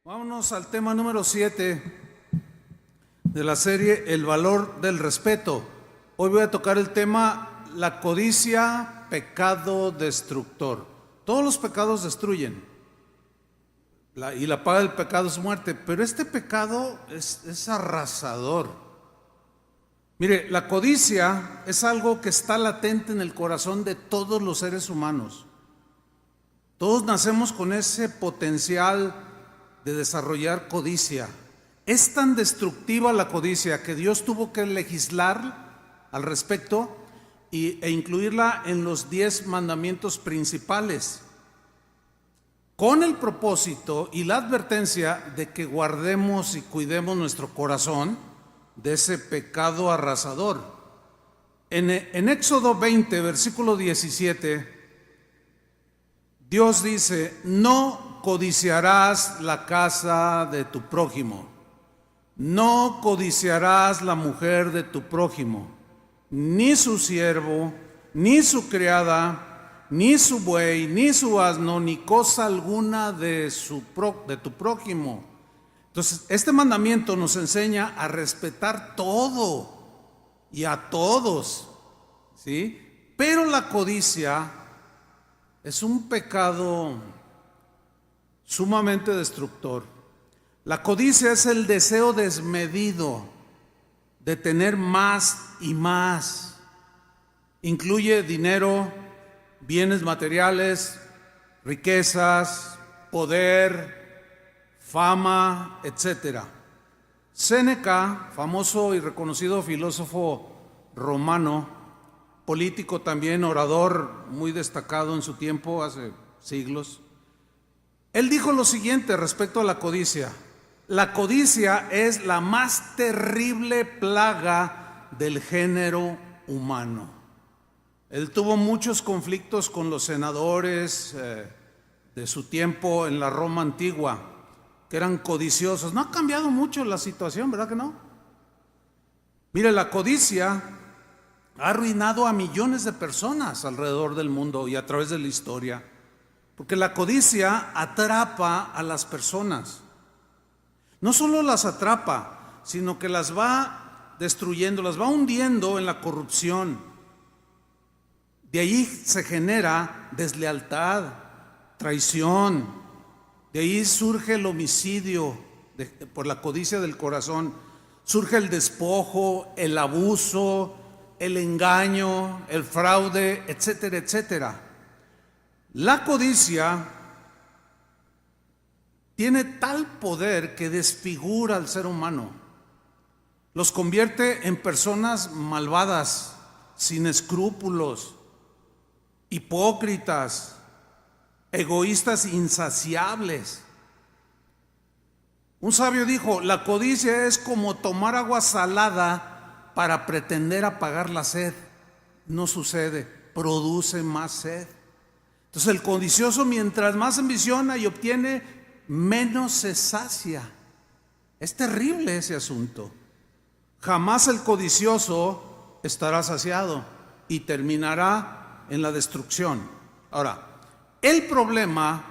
Vámonos al tema número 7 de la serie El valor del respeto. Hoy voy a tocar el tema la codicia, pecado destructor. Todos los pecados destruyen y la paga del pecado es muerte, pero este pecado es arrasador. Mire, la codicia es algo que está latente en el corazón de todos los seres humanos. Todos nacemos con ese potencial de desarrollar codicia. Es tan destructiva la codicia que Dios tuvo que legislar al respecto e incluirla en los 10 mandamientos principales, con el propósito y la advertencia de que guardemos y cuidemos nuestro corazón de ese pecado arrasador. En Éxodo 20, versículo 17, Dios dice: no codiciarás la casa de tu prójimo, no codiciarás la mujer de tu prójimo, ni su siervo, ni su criada, ni su buey, ni su asno, ni cosa alguna de tu prójimo. Entonces, este mandamiento nos enseña a respetar todo y a todos, ¿sí? Pero la codicia es un pecado sumamente destructor. La codicia es el deseo desmedido de tener más y más. Incluye dinero, bienes materiales, riquezas, poder, fama, etc. Séneca, famoso y reconocido filósofo romano, político también, orador muy destacado en su tiempo, hace siglos, él dijo lo siguiente respecto a la codicia: la codicia es la más terrible plaga del género humano. Él tuvo muchos conflictos con los senadores de su tiempo en la Roma antigua, que eran codiciosos. No ha cambiado mucho la situación, ¿verdad que no? Mire, la codicia ha arruinado a millones de personas alrededor del mundo y a través de la historia. Porque la codicia atrapa a las personas. No solo las atrapa, sino que las va destruyendo, las va hundiendo en la corrupción. De ahí se genera deslealtad, traición. De ahí surge el homicidio por la codicia del corazón. Surge el despojo, el abuso, el engaño, el fraude, etcétera, etcétera. La codicia tiene tal poder que desfigura al ser humano, los convierte en personas malvadas, sin escrúpulos, hipócritas, egoístas, insaciables. Un sabio dijo: la codicia es como tomar agua salada para pretender apagar la sed. No sucede, produce más sed. Entonces el codicioso, mientras más ambiciona y obtiene, menos se sacia. Es terrible ese asunto. Jamás el codicioso estará saciado y terminará en la destrucción. Ahora, el problema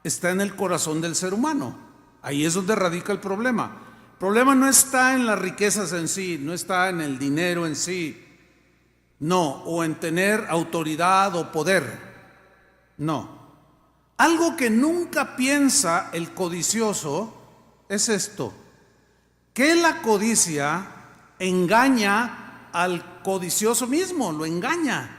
está en el corazón del ser humano. Ahí es donde radica el problema. El problema no está en las riquezas en sí, no está en el dinero en sí, no, o en tener autoridad o poder. No. Algo que nunca piensa el codicioso es esto: que la codicia engaña al codicioso mismo, lo engaña.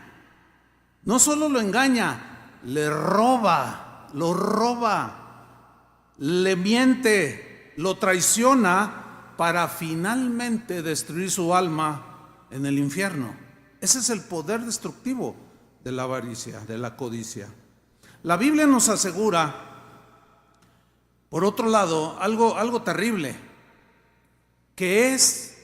No solo lo engaña, le roba, lo roba, le miente, lo traiciona para finalmente destruir su alma en el infierno. Ese es el poder destructivo de la avaricia, de la codicia. La Biblia nos asegura, por otro lado, algo terrible, que es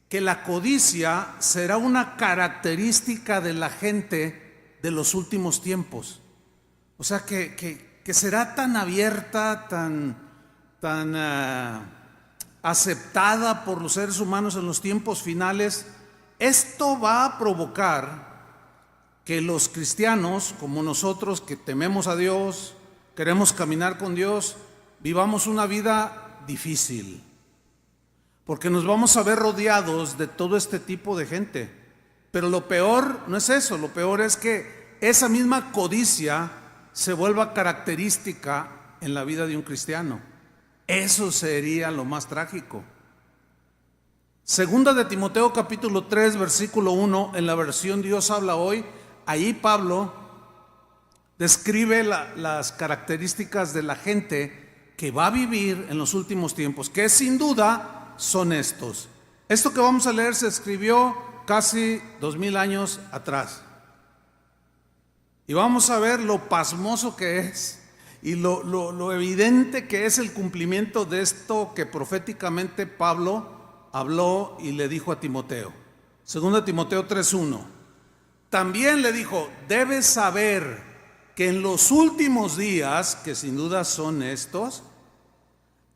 que la codicia será una característica de la gente de los últimos tiempos. O sea, que será tan abierta, tan aceptada por los seres humanos en los tiempos finales. Esto va a provocar que los cristianos, como nosotros que tememos a Dios, queremos caminar con Dios, vivamos una vida difícil, porque nos vamos a ver rodeados de todo este tipo de gente. Pero lo peor no es eso, lo peor es que esa misma codicia se vuelva característica en la vida de un cristiano. Eso sería lo más trágico. Segunda de Timoteo capítulo 3 versículo 1, en la versión Dios habla hoy, ahí Pablo describe las características de la gente que va a vivir en los últimos tiempos, que sin duda son estos. Esto que vamos a leer se escribió casi 2000 años atrás. Y vamos a ver lo pasmoso que es y lo evidente que es el cumplimiento de esto que proféticamente Pablo habló y le dijo a Timoteo. Segunda Timoteo 3:1. También le dijo: debes saber que en los últimos días, que sin duda son estos,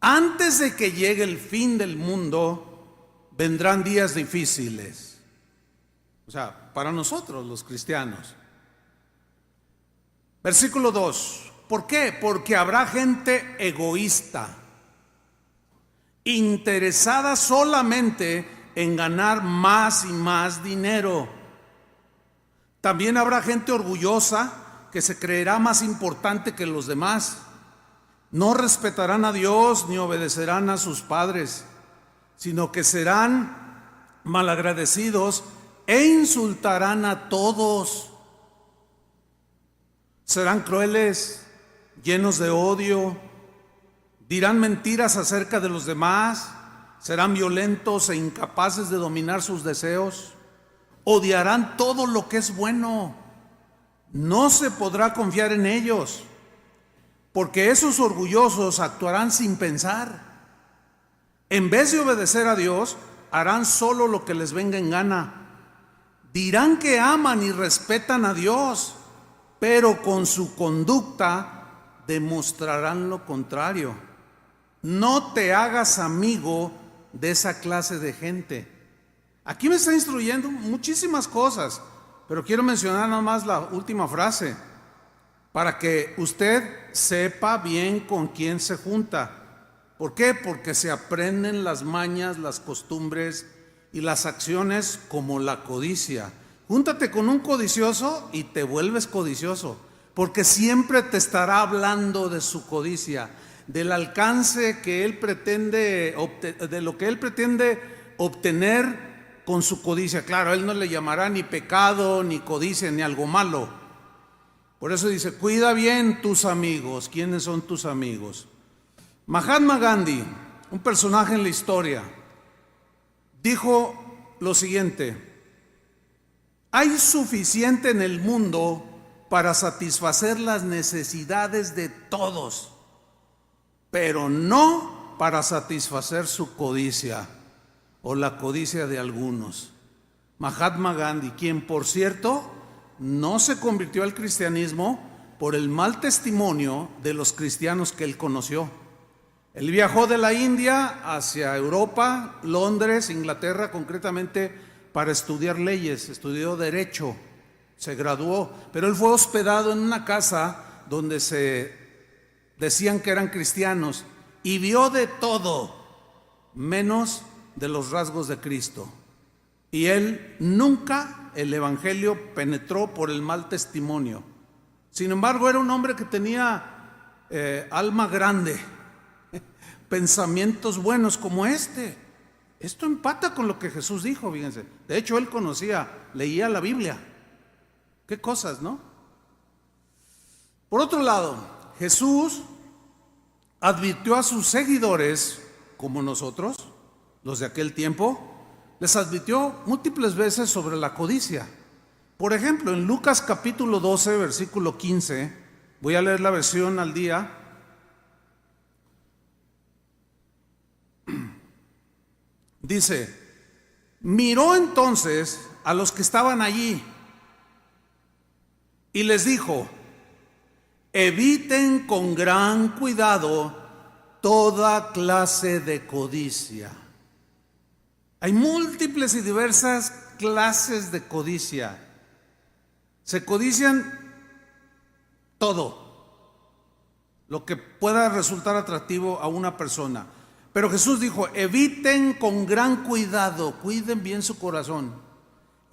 antes de que llegue el fin del mundo, vendrán días difíciles. O sea, para nosotros los cristianos. Versículo 2. ¿Por qué? Porque habrá gente egoísta, interesada solamente en ganar más y más dinero. También habrá gente orgullosa que se creerá más importante que los demás. No respetarán a Dios ni obedecerán a sus padres, sino que serán malagradecidos e insultarán a todos. Serán crueles, llenos de odio, dirán mentiras acerca de los demás, serán violentos e incapaces de dominar sus deseos, odiarán todo lo que es bueno. No se podrá confiar en ellos, porque esos orgullosos actuarán sin pensar. En vez de obedecer a Dios, harán solo lo que les venga en gana. Dirán que aman y respetan a Dios, pero con su conducta demostrarán lo contrario. No te hagas amigo de esa clase de gente. Aquí me está instruyendo muchísimas cosas, pero quiero mencionar nada más la última frase, para que usted sepa bien con quién se junta. ¿Por qué? Porque se aprenden las mañas, las costumbres y las acciones como la codicia. Júntate con un codicioso y te vuelves codicioso, porque siempre te estará hablando de su codicia, del alcance que él pretende, de lo que él pretende obtener con su codicia. Claro, él no le llamará ni pecado, ni codicia, ni algo malo. Por eso dice: cuida bien tus amigos. ¿Quiénes son tus amigos? Mahatma Gandhi, un personaje en la historia, dijo lo siguiente: hay suficiente en el mundo para satisfacer las necesidades de todos, pero no para satisfacer su codicia o la codicia de algunos. Mahatma Gandhi, quien por cierto no se convirtió al cristianismo por el mal testimonio de los cristianos que él conoció. Él viajó de la India hacia Europa, Londres, Inglaterra concretamente, para estudiar leyes. Estudió derecho, se graduó, pero él fue hospedado en una casa donde se decían que eran cristianos y vio de todo menos de los rasgos de Cristo. Y él nunca, el evangelio penetró por el mal testimonio. Sin embargo, era un hombre que tenía alma grande, pensamientos buenos como este. Esto empata con lo que Jesús dijo, fíjense. De hecho, él conocía, leía la Biblia. Qué cosas, ¿no? Por otro lado, Jesús advirtió a sus seguidores, como nosotros, los de aquel tiempo, les advirtió múltiples veces sobre la codicia. Por ejemplo, en Lucas capítulo 12, versículo 15, voy a leer la versión al día. Dice: miró entonces a los que estaban allí y les dijo: eviten con gran cuidado toda clase de codicia. Hay múltiples y diversas clases de codicia. Se codician todo. lo que pueda resultar atractivo a una persona. Pero Jesús dijo, eviten con gran cuidado, cuiden bien su corazón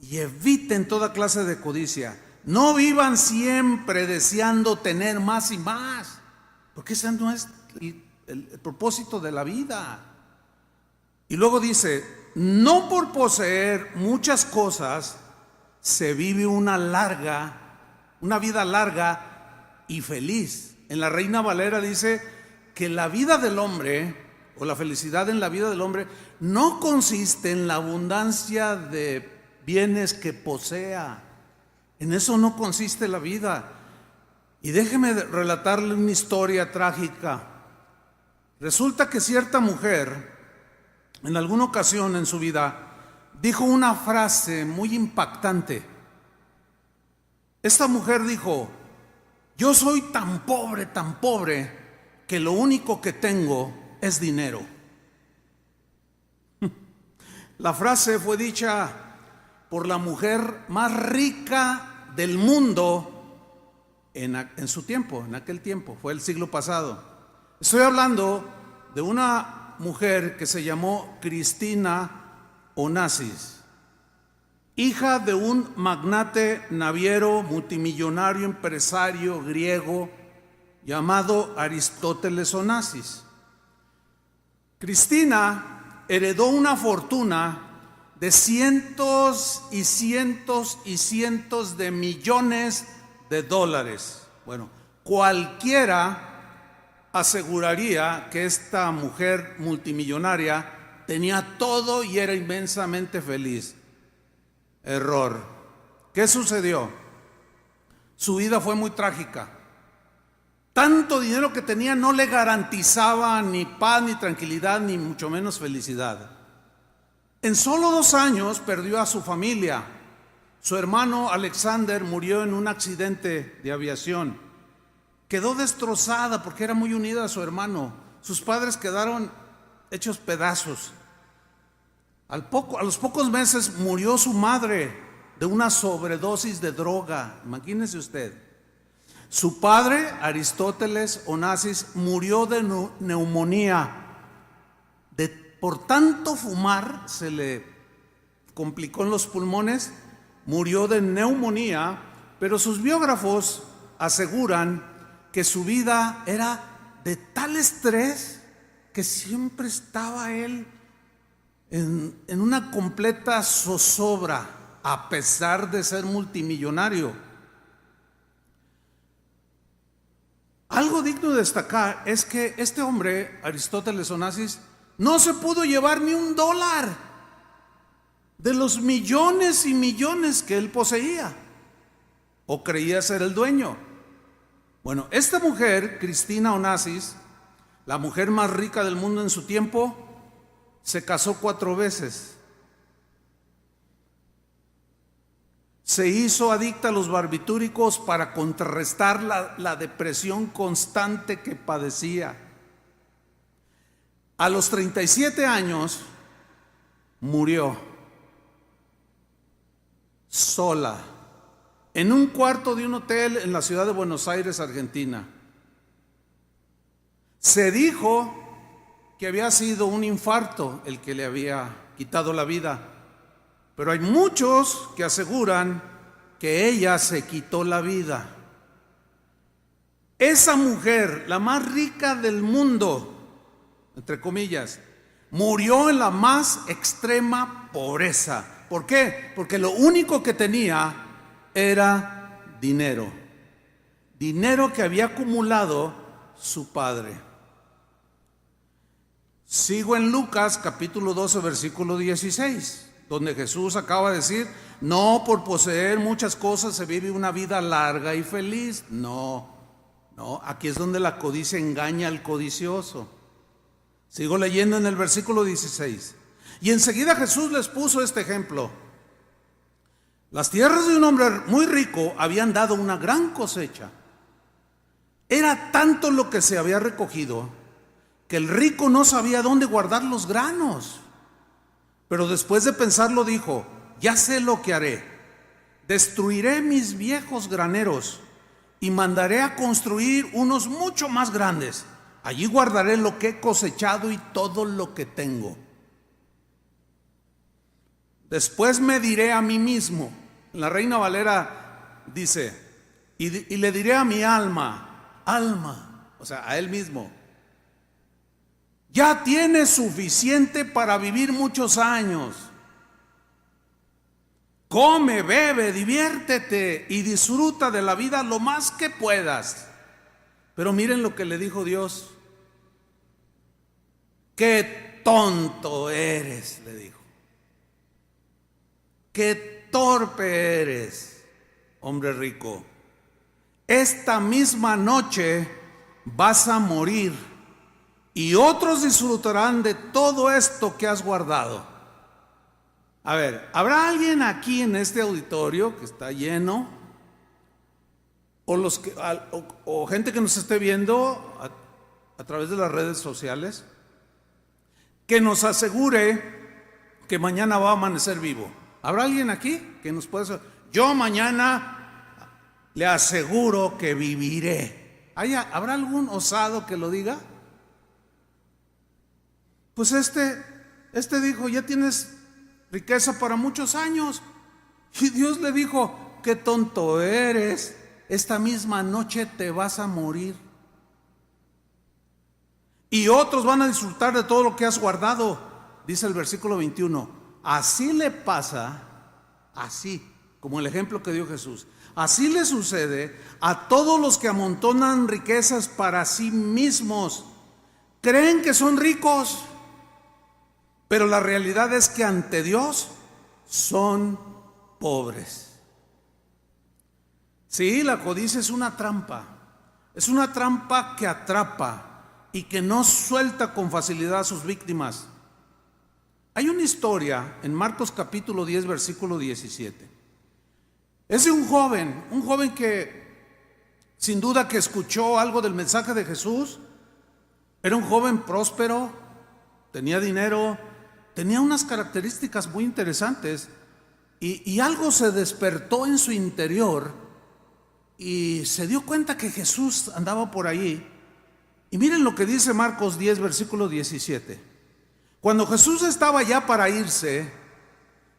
y eviten toda clase de codicia. No vivan siempre deseando tener más y más, porque ese no es el propósito de la vida. Y luego dice, no por poseer muchas cosas se vive una vida larga y feliz. En la Reina Valera dice que la vida del hombre, o la felicidad en la vida del hombre, no consiste en la abundancia de bienes que posea. En eso no consiste la vida. Y déjeme relatarle una historia trágica. Resulta que cierta mujer, en alguna ocasión en su vida, dijo una frase muy impactante. Esta mujer dijo, yo soy tan pobre, que lo único que tengo es dinero. La frase fue dicha por la mujer más rica del mundo en su tiempo, en aquel tiempo, fue el siglo pasado. Estoy hablando de una mujer que se llamó Cristina Onassis, hija de un magnate naviero, multimillonario, empresario griego llamado Aristóteles Onassis. Cristina heredó una fortuna de cientos y cientos y cientos de millones de dólares. Bueno, cualquiera aseguraría que esta mujer multimillonaria tenía todo y era inmensamente feliz. Error. ¿Qué sucedió? Su vida fue muy trágica. Tanto dinero que tenía no le garantizaba ni paz, ni tranquilidad, ni mucho menos felicidad. En solo 2 años perdió a su familia. Su hermano Alexander murió en un accidente de aviación. Quedó destrozada porque era muy unida a su hermano. Sus padres quedaron hechos pedazos. A los pocos meses murió su madre de una sobredosis de droga. Imagínese usted. Su padre, Aristóteles Onassis, murió de neumonía. Por tanto fumar, se le complicó en los pulmones, murió de neumonía, pero sus biógrafos aseguran que su vida era de tal estrés que siempre estaba él en una completa zozobra, a pesar de ser multimillonario. Algo digno de destacar es que este hombre, Aristóteles Onassis, no se pudo llevar ni $1 de los millones y millones que él poseía, o creía ser el dueño. Bueno, esta mujer, Cristina Onassis, la mujer más rica del mundo en su tiempo, se casó 4 veces. Se hizo adicta a los barbitúricos para contrarrestar la depresión constante que padecía. A los 37 años murió sola en un cuarto de un hotel en la ciudad de Buenos Aires, Argentina. Se dijo que había sido un infarto el que le había quitado la vida, pero hay muchos que aseguran que ella se quitó la vida. Esa mujer, la más rica del mundo, entre comillas, murió en la más extrema pobreza. ¿Por qué? Porque lo único que tenía era dinero. Dinero que había acumulado su padre. Sigo en Lucas capítulo 12 versículo 16, donde Jesús acaba de decir, no por poseer muchas cosas se vive una vida larga y feliz. No, aquí es donde la codicia engaña al codicioso. Sigo leyendo en el versículo 16. Y enseguida Jesús les puso este ejemplo. Las tierras de un hombre muy rico habían dado una gran cosecha. Era tanto lo que se había recogido que el rico no sabía dónde guardar los granos. Pero después de pensarlo dijo, ya sé lo que haré. Destruiré mis viejos graneros y mandaré a construir unos mucho más grandes. Allí guardaré lo que he cosechado y todo lo que tengo. Después me diré a mí mismo. La Reina Valera dice, y le diré a mi alma, o sea, a él mismo, ya tienes suficiente para vivir muchos años. Come, bebe, diviértete y disfruta de la vida lo más que puedas. Pero miren lo que le dijo Dios. Qué tonto eres, le dijo. Qué torpe eres, hombre rico. Esta misma noche vas a morir y otros disfrutarán de todo esto que has guardado. A ver, ¿habrá alguien aquí en este auditorio que está lleno? O gente que nos esté viendo a través de las redes sociales, que nos asegure que mañana va a amanecer vivo. ¿Habrá alguien aquí que nos pueda decir, yo mañana le aseguro que viviré? ¿Habrá algún osado que lo diga? Pues este dijo, ya tienes riqueza para muchos años. Y Dios le dijo, qué tonto eres, esta misma noche te vas a morir. Y otros van a disfrutar de todo lo que has guardado, dice el versículo 21. Así le pasa, así, como el ejemplo que dio Jesús, así le sucede a todos los que amontonan riquezas para sí mismos. Creen que son ricos, pero la realidad es que ante Dios son pobres. Sí, la codicia es una trampa que atrapa y que no suelta con facilidad a sus víctimas. Hay una historia en Marcos capítulo 10, versículo 17. Es de un joven que sin duda que escuchó algo del mensaje de Jesús. Era un joven próspero, tenía dinero, tenía unas características muy interesantes y algo se despertó en su interior y se dio cuenta que Jesús andaba por ahí. Y miren lo que dice Marcos 10, versículo 17. Cuando Jesús estaba ya para irse,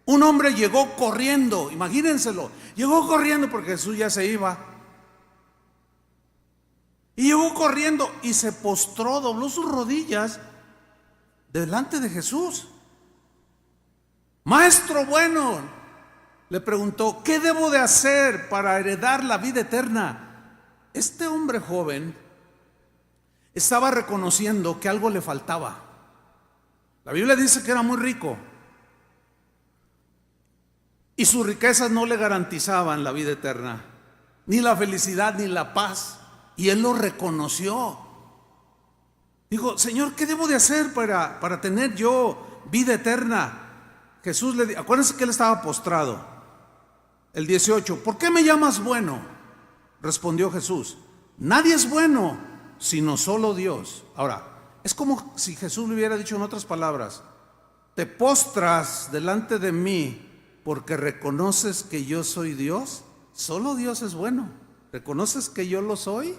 un hombre llegó corriendo, imagínenselo, llegó corriendo porque Jesús ya se iba. Y llegó corriendo y se postró, dobló sus rodillas delante de Jesús. Maestro bueno, le preguntó, ¿qué debo de hacer para heredar la vida eterna? Este hombre joven estaba reconociendo que algo le faltaba. La Biblia dice que era muy rico y sus riquezas no le garantizaban la vida eterna, ni la felicidad, ni la paz. Y él lo reconoció. Dijo, Señor, ¿qué debo de hacer para tener yo vida eterna? Jesús le dijo, acuérdense que él estaba postrado. El 18, ¿por qué me llamas bueno? Respondió Jesús, nadie es bueno sino solo Dios. Ahora, es como si Jesús le hubiera dicho en otras palabras, te postras delante de mí porque reconoces que yo soy Dios. Solo Dios es bueno. ¿Reconoces que yo lo soy?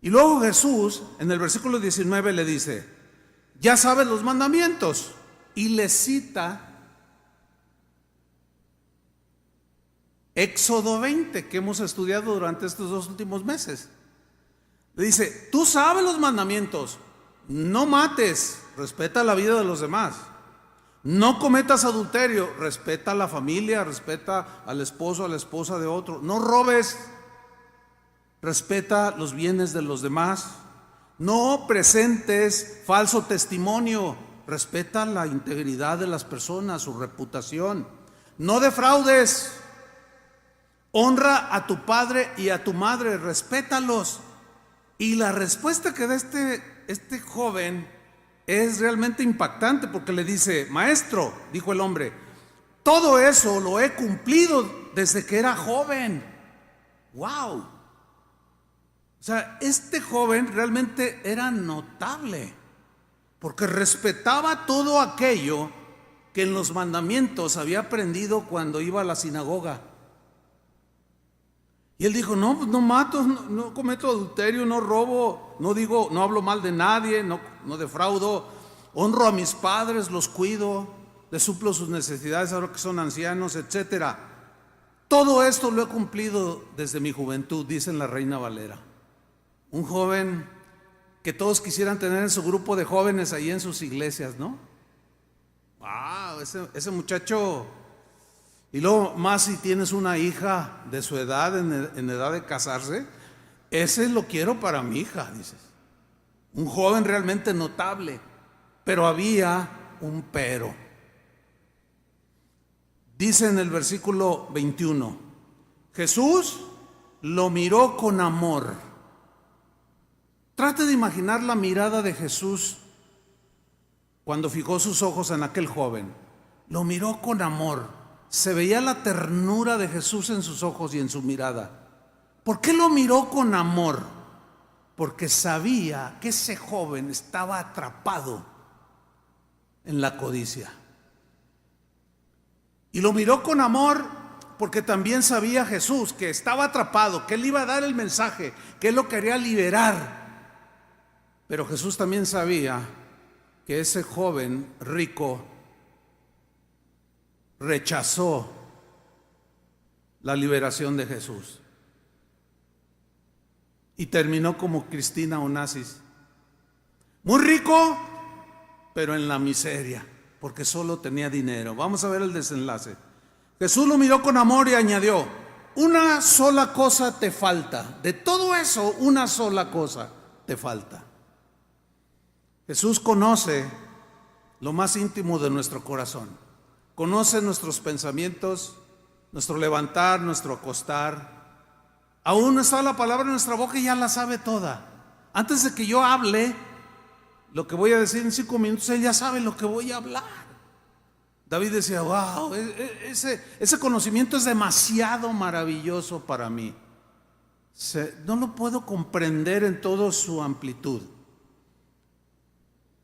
Y luego Jesús en el versículo 19 le dice, ya sabes los mandamientos, y le cita Éxodo 20 que hemos estudiado durante estos 2 últimos meses. Le dice, tú sabes los mandamientos, no mates, respeta la vida de los demás, no cometas adulterio, respeta a la familia, respeta al esposo, a la esposa de otro, no robes, respeta los bienes de los demás, no presentes falso testimonio, respeta la integridad de las personas, su reputación, no defraudes, honra a tu padre y a tu madre, respétalos. Y la respuesta que da este joven es realmente impactante porque le dice, maestro, dijo el hombre, todo eso lo he cumplido desde que era joven. ¡Wow! O sea, este joven realmente era notable porque respetaba todo aquello que en los mandamientos había aprendido cuando iba a la sinagoga. Y él dijo, no, pues no mato, no cometo adulterio, no robo, no digo, no hablo mal de nadie, no defraudo, honro a mis padres, los cuido, les suplo sus necesidades ahora que son ancianos, etcétera. Todo esto lo he cumplido desde mi juventud, dice la Reina Valera. Un joven que todos quisieran tener en su grupo de jóvenes ahí en sus iglesias, ¿no? Wow, ese muchacho. Y luego más si tienes una hija de su edad, en edad de casarse, ese lo quiero para mi hija, dices. Un joven realmente notable, pero había un pero. Dice en el versículo 21, Jesús lo miró con amor. Trate de imaginar la mirada de Jesús cuando fijó sus ojos en aquel joven. Lo miró con amor. Se veía la ternura de Jesús en sus ojos y en su mirada. ¿Por qué lo miró con amor? Porque sabía que ese joven estaba atrapado en la codicia. Y lo miró con amor porque también sabía Jesús que estaba atrapado, que él iba a dar el mensaje, que él lo quería liberar. Pero Jesús también sabía que ese joven rico rechazó la liberación de Jesús y terminó como Cristina Onassis, muy rico, pero en la miseria, porque solo tenía dinero. Vamos a ver el desenlace. Jesús lo miró con amor y añadió, una sola cosa te falta. De todo eso, una sola cosa te falta. Jesús conoce lo más íntimo de nuestro corazón. Conoce nuestros pensamientos, nuestro levantar, nuestro acostar. Aún no está la palabra en nuestra boca y ya la sabe toda. Antes de que yo hable lo que voy a decir en 5 minutos, Él ya sabe lo que voy a hablar. David decía, wow, ese conocimiento es demasiado maravilloso para mí. No lo puedo comprender en toda su amplitud.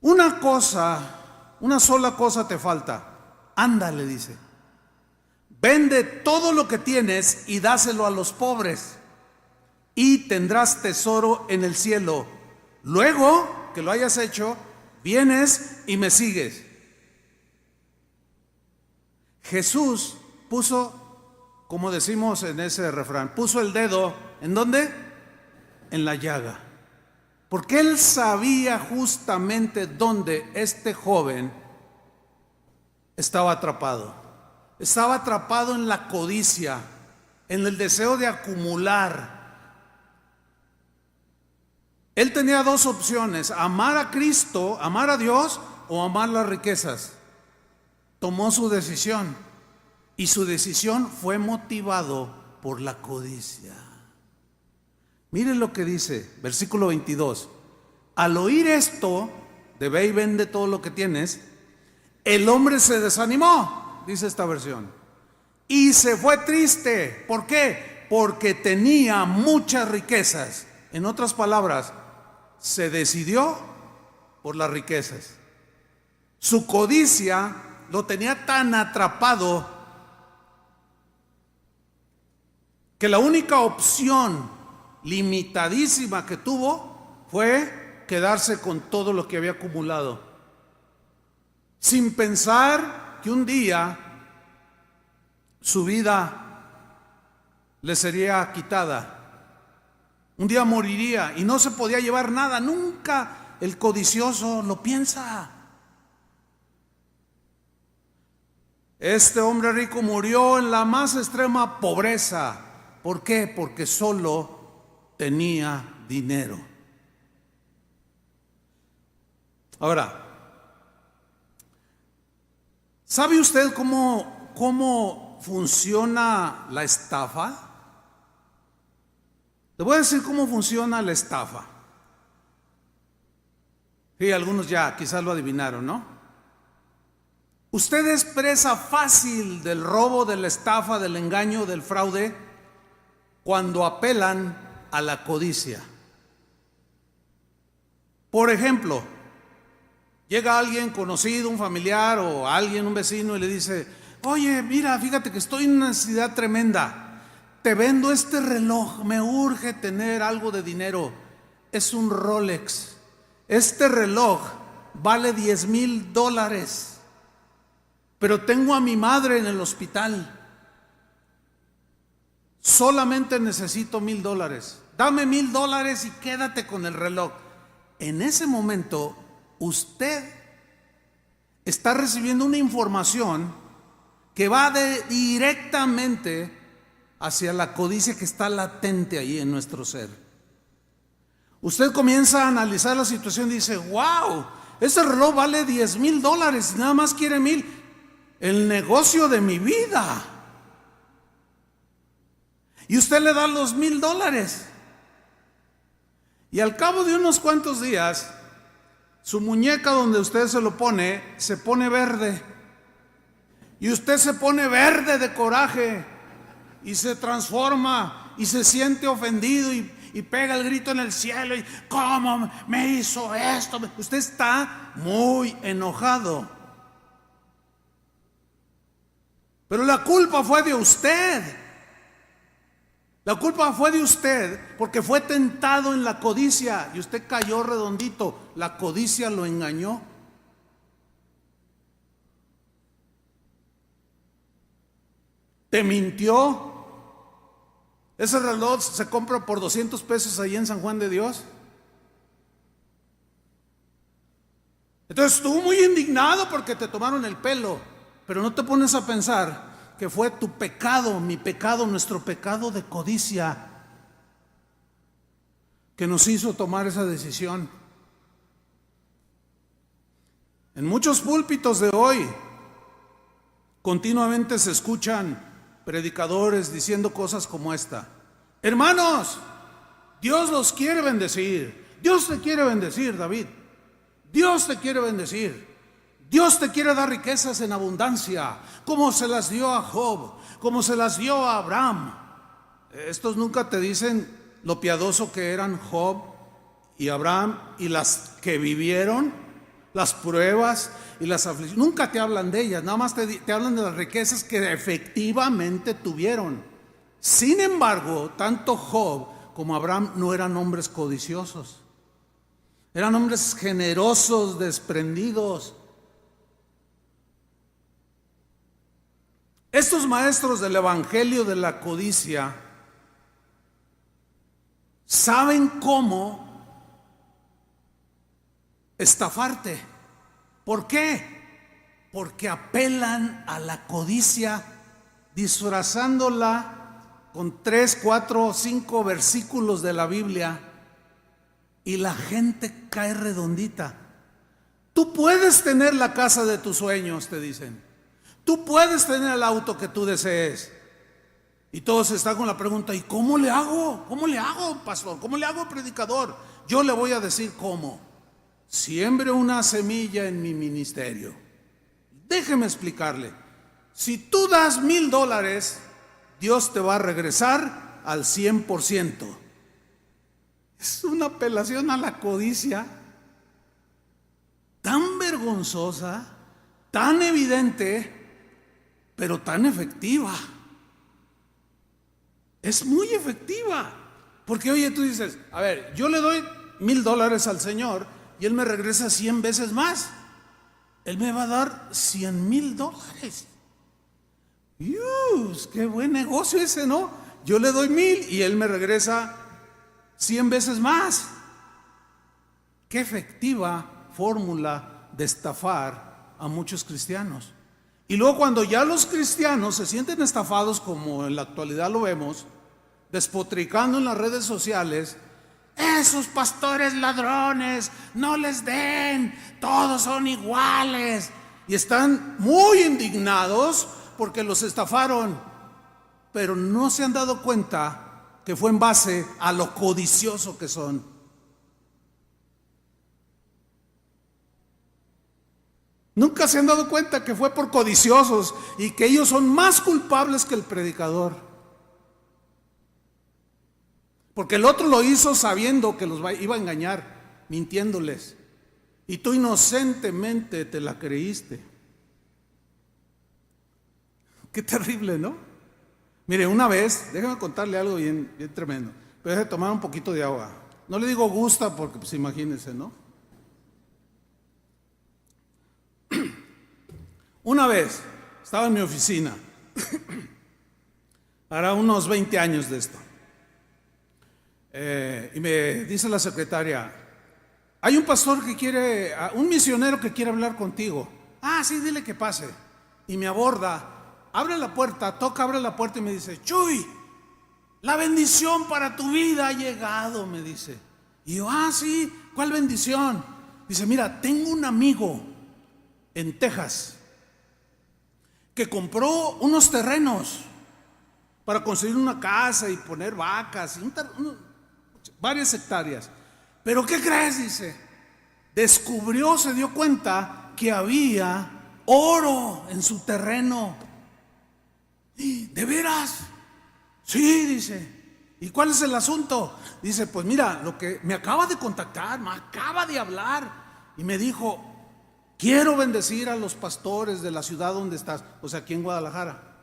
Una sola cosa te falta. Anda, le dice, vende todo lo que tienes y dáselo a los pobres y tendrás tesoro en el cielo. Luego que lo hayas hecho, vienes y me sigues. Jesús puso, como decimos en ese refrán, puso el dedo, ¿en dónde? En la llaga. Porque él sabía justamente dónde este joven estaba atrapado. Estaba atrapado en la codicia, en el deseo de acumular. Él tenía 2 opciones: amar a Cristo, amar a Dios, o amar las riquezas. Tomó su decisión, y su decisión fue motivado por la codicia. Miren lo que dice, versículo 22. Al oír esto, de ve y vende todo lo que tienes, el hombre se desanimó, dice esta versión, y se fue triste. ¿Por qué? Porque tenía muchas riquezas. En otras palabras, se decidió por las riquezas. Su codicia lo tenía tan atrapado que la única opción limitadísima que tuvo fue quedarse con todo lo que había acumulado, sin pensar que un día su vida le sería quitada. Un día moriría y no se podía llevar nada. Nunca el codicioso lo piensa. Este hombre rico murió en la más extrema pobreza. ¿Por qué? Porque solo tenía dinero. Ahora, ¿sabe usted cómo funciona la estafa? Le voy a decir cómo funciona la estafa. Sí, algunos ya quizás lo adivinaron, ¿no? Usted es presa fácil del robo, de la estafa, del engaño, del fraude, cuando apelan a la codicia. Por ejemplo, llega alguien conocido, un familiar o alguien, un vecino, y le dice: oye, mira, fíjate que estoy en una necesidad tremenda. te vendo este reloj, me urge tener algo de dinero. Es un Rolex. Este reloj vale $10,000, pero tengo a mi madre en el hospital. Solamente necesito $1,000. Dame $1,000 y quédate con el reloj. En ese momento, usted está recibiendo una información que va directamente hacia la codicia que está latente ahí en nuestro ser. Usted comienza a analizar la situación y dice: wow, ese reloj vale $10,000 y nada más quiere 1,000. El negocio de mi vida. Y usted le da los $1,000. Y al cabo de unos cuantos días, su muñeca donde usted se pone verde. Y usted se pone verde de coraje y se transforma y se siente ofendido y pega el grito en el cielo y ¿cómo me hizo esto? Usted está muy enojado. Pero la culpa fue de usted. La culpa fue de usted porque fue tentado en la codicia y usted cayó redondito. La codicia lo engañó. Te mintió. Ese reloj se compra por $200 ahí en San Juan de Dios. Entonces estuvo muy indignado porque te tomaron el pelo, pero no te pones a pensar que fue tu pecado, mi pecado, nuestro pecado de codicia que nos hizo tomar esa decisión. En muchos púlpitos de hoy continuamente se escuchan predicadores diciendo cosas como esta: hermanos, Dios los quiere bendecir. Dios te quiere bendecir, David. Dios te quiere bendecir. Dios te quiere dar riquezas en abundancia, como se las dio a Job, como se las dio a Abraham. Estos nunca te dicen lo piadoso que eran Job y Abraham y las que vivieron, las pruebas y las aflicciones. Nunca te hablan de ellas, nada más te hablan de las riquezas que efectivamente tuvieron. Sin embargo, tanto Job como Abraham no eran hombres codiciosos. Eran hombres generosos, desprendidos. Estos maestros del evangelio de la codicia saben cómo estafarte. ¿Por qué? Porque apelan a la codicia disfrazándola con 3, 4 o 5 versículos de la Biblia y la gente cae redondita. Tú puedes tener la casa de tus sueños, te dicen. Tú puedes tener el auto que tú desees. Y todos están con la pregunta: ¿y cómo le hago? ¿Cómo le hago, pastor? ¿Cómo le hago, predicador? Yo le voy a decir cómo. Siembre una semilla en mi ministerio. Déjeme explicarle. Si tú das $1,000, Dios te va a regresar al 100%. Es una apelación a la codicia tan vergonzosa, tan evidente, pero tan efectiva. Es muy efectiva. Porque oye, tú dices: a ver, yo le doy $1,000 al Señor y Él me regresa 100 veces más. Él me va a dar $100,000. ¡Qué buen negocio ese, ¿no? Yo le doy 1,000 y Él me regresa 100 veces más. Qué efectiva fórmula de estafar a muchos cristianos. Y luego, cuando ya los cristianos se sienten estafados, como en la actualidad lo vemos, despotricando en las redes sociales: esos pastores ladrones, no les den, todos son iguales. Y están muy indignados porque los estafaron, pero no se han dado cuenta que fue en base a lo codicioso que son. Nunca se han dado cuenta que fue por codiciosos y que ellos son más culpables que el predicador. Porque el otro lo hizo sabiendo que los iba a engañar, mintiéndoles. Y tú inocentemente te la creíste. Qué terrible, ¿no? Mire, una vez, déjame contarle algo bien, bien tremendo, pero déjeme tomar un poquito de agua. No le digo gusta porque, pues imagínense, ¿no? Una vez estaba en mi oficina, hará unos 20 años de esto, y me dice la secretaria: hay un pastor que quiere, un misionero que quiere hablar contigo. Ah, sí, dile que pase. Y me aborda, abre la puerta, abre la puerta y me dice: Chuy, la bendición para tu vida ha llegado, me dice. Y yo: ah, sí, ¿cuál bendición? Dice: mira, tengo un amigo en Texas que compró unos terrenos para construir una casa y poner vacas, varias hectáreas. Pero ¿qué crees? Dice, descubrió, se dio cuenta que había oro en su terreno. ¿De veras? Sí, dice. ¿Y cuál es el asunto? Dice: pues mira, lo que me acaba de contactar, me acaba de hablar y me dijo: quiero bendecir a los pastores de la ciudad donde estás, o sea, aquí en Guadalajara.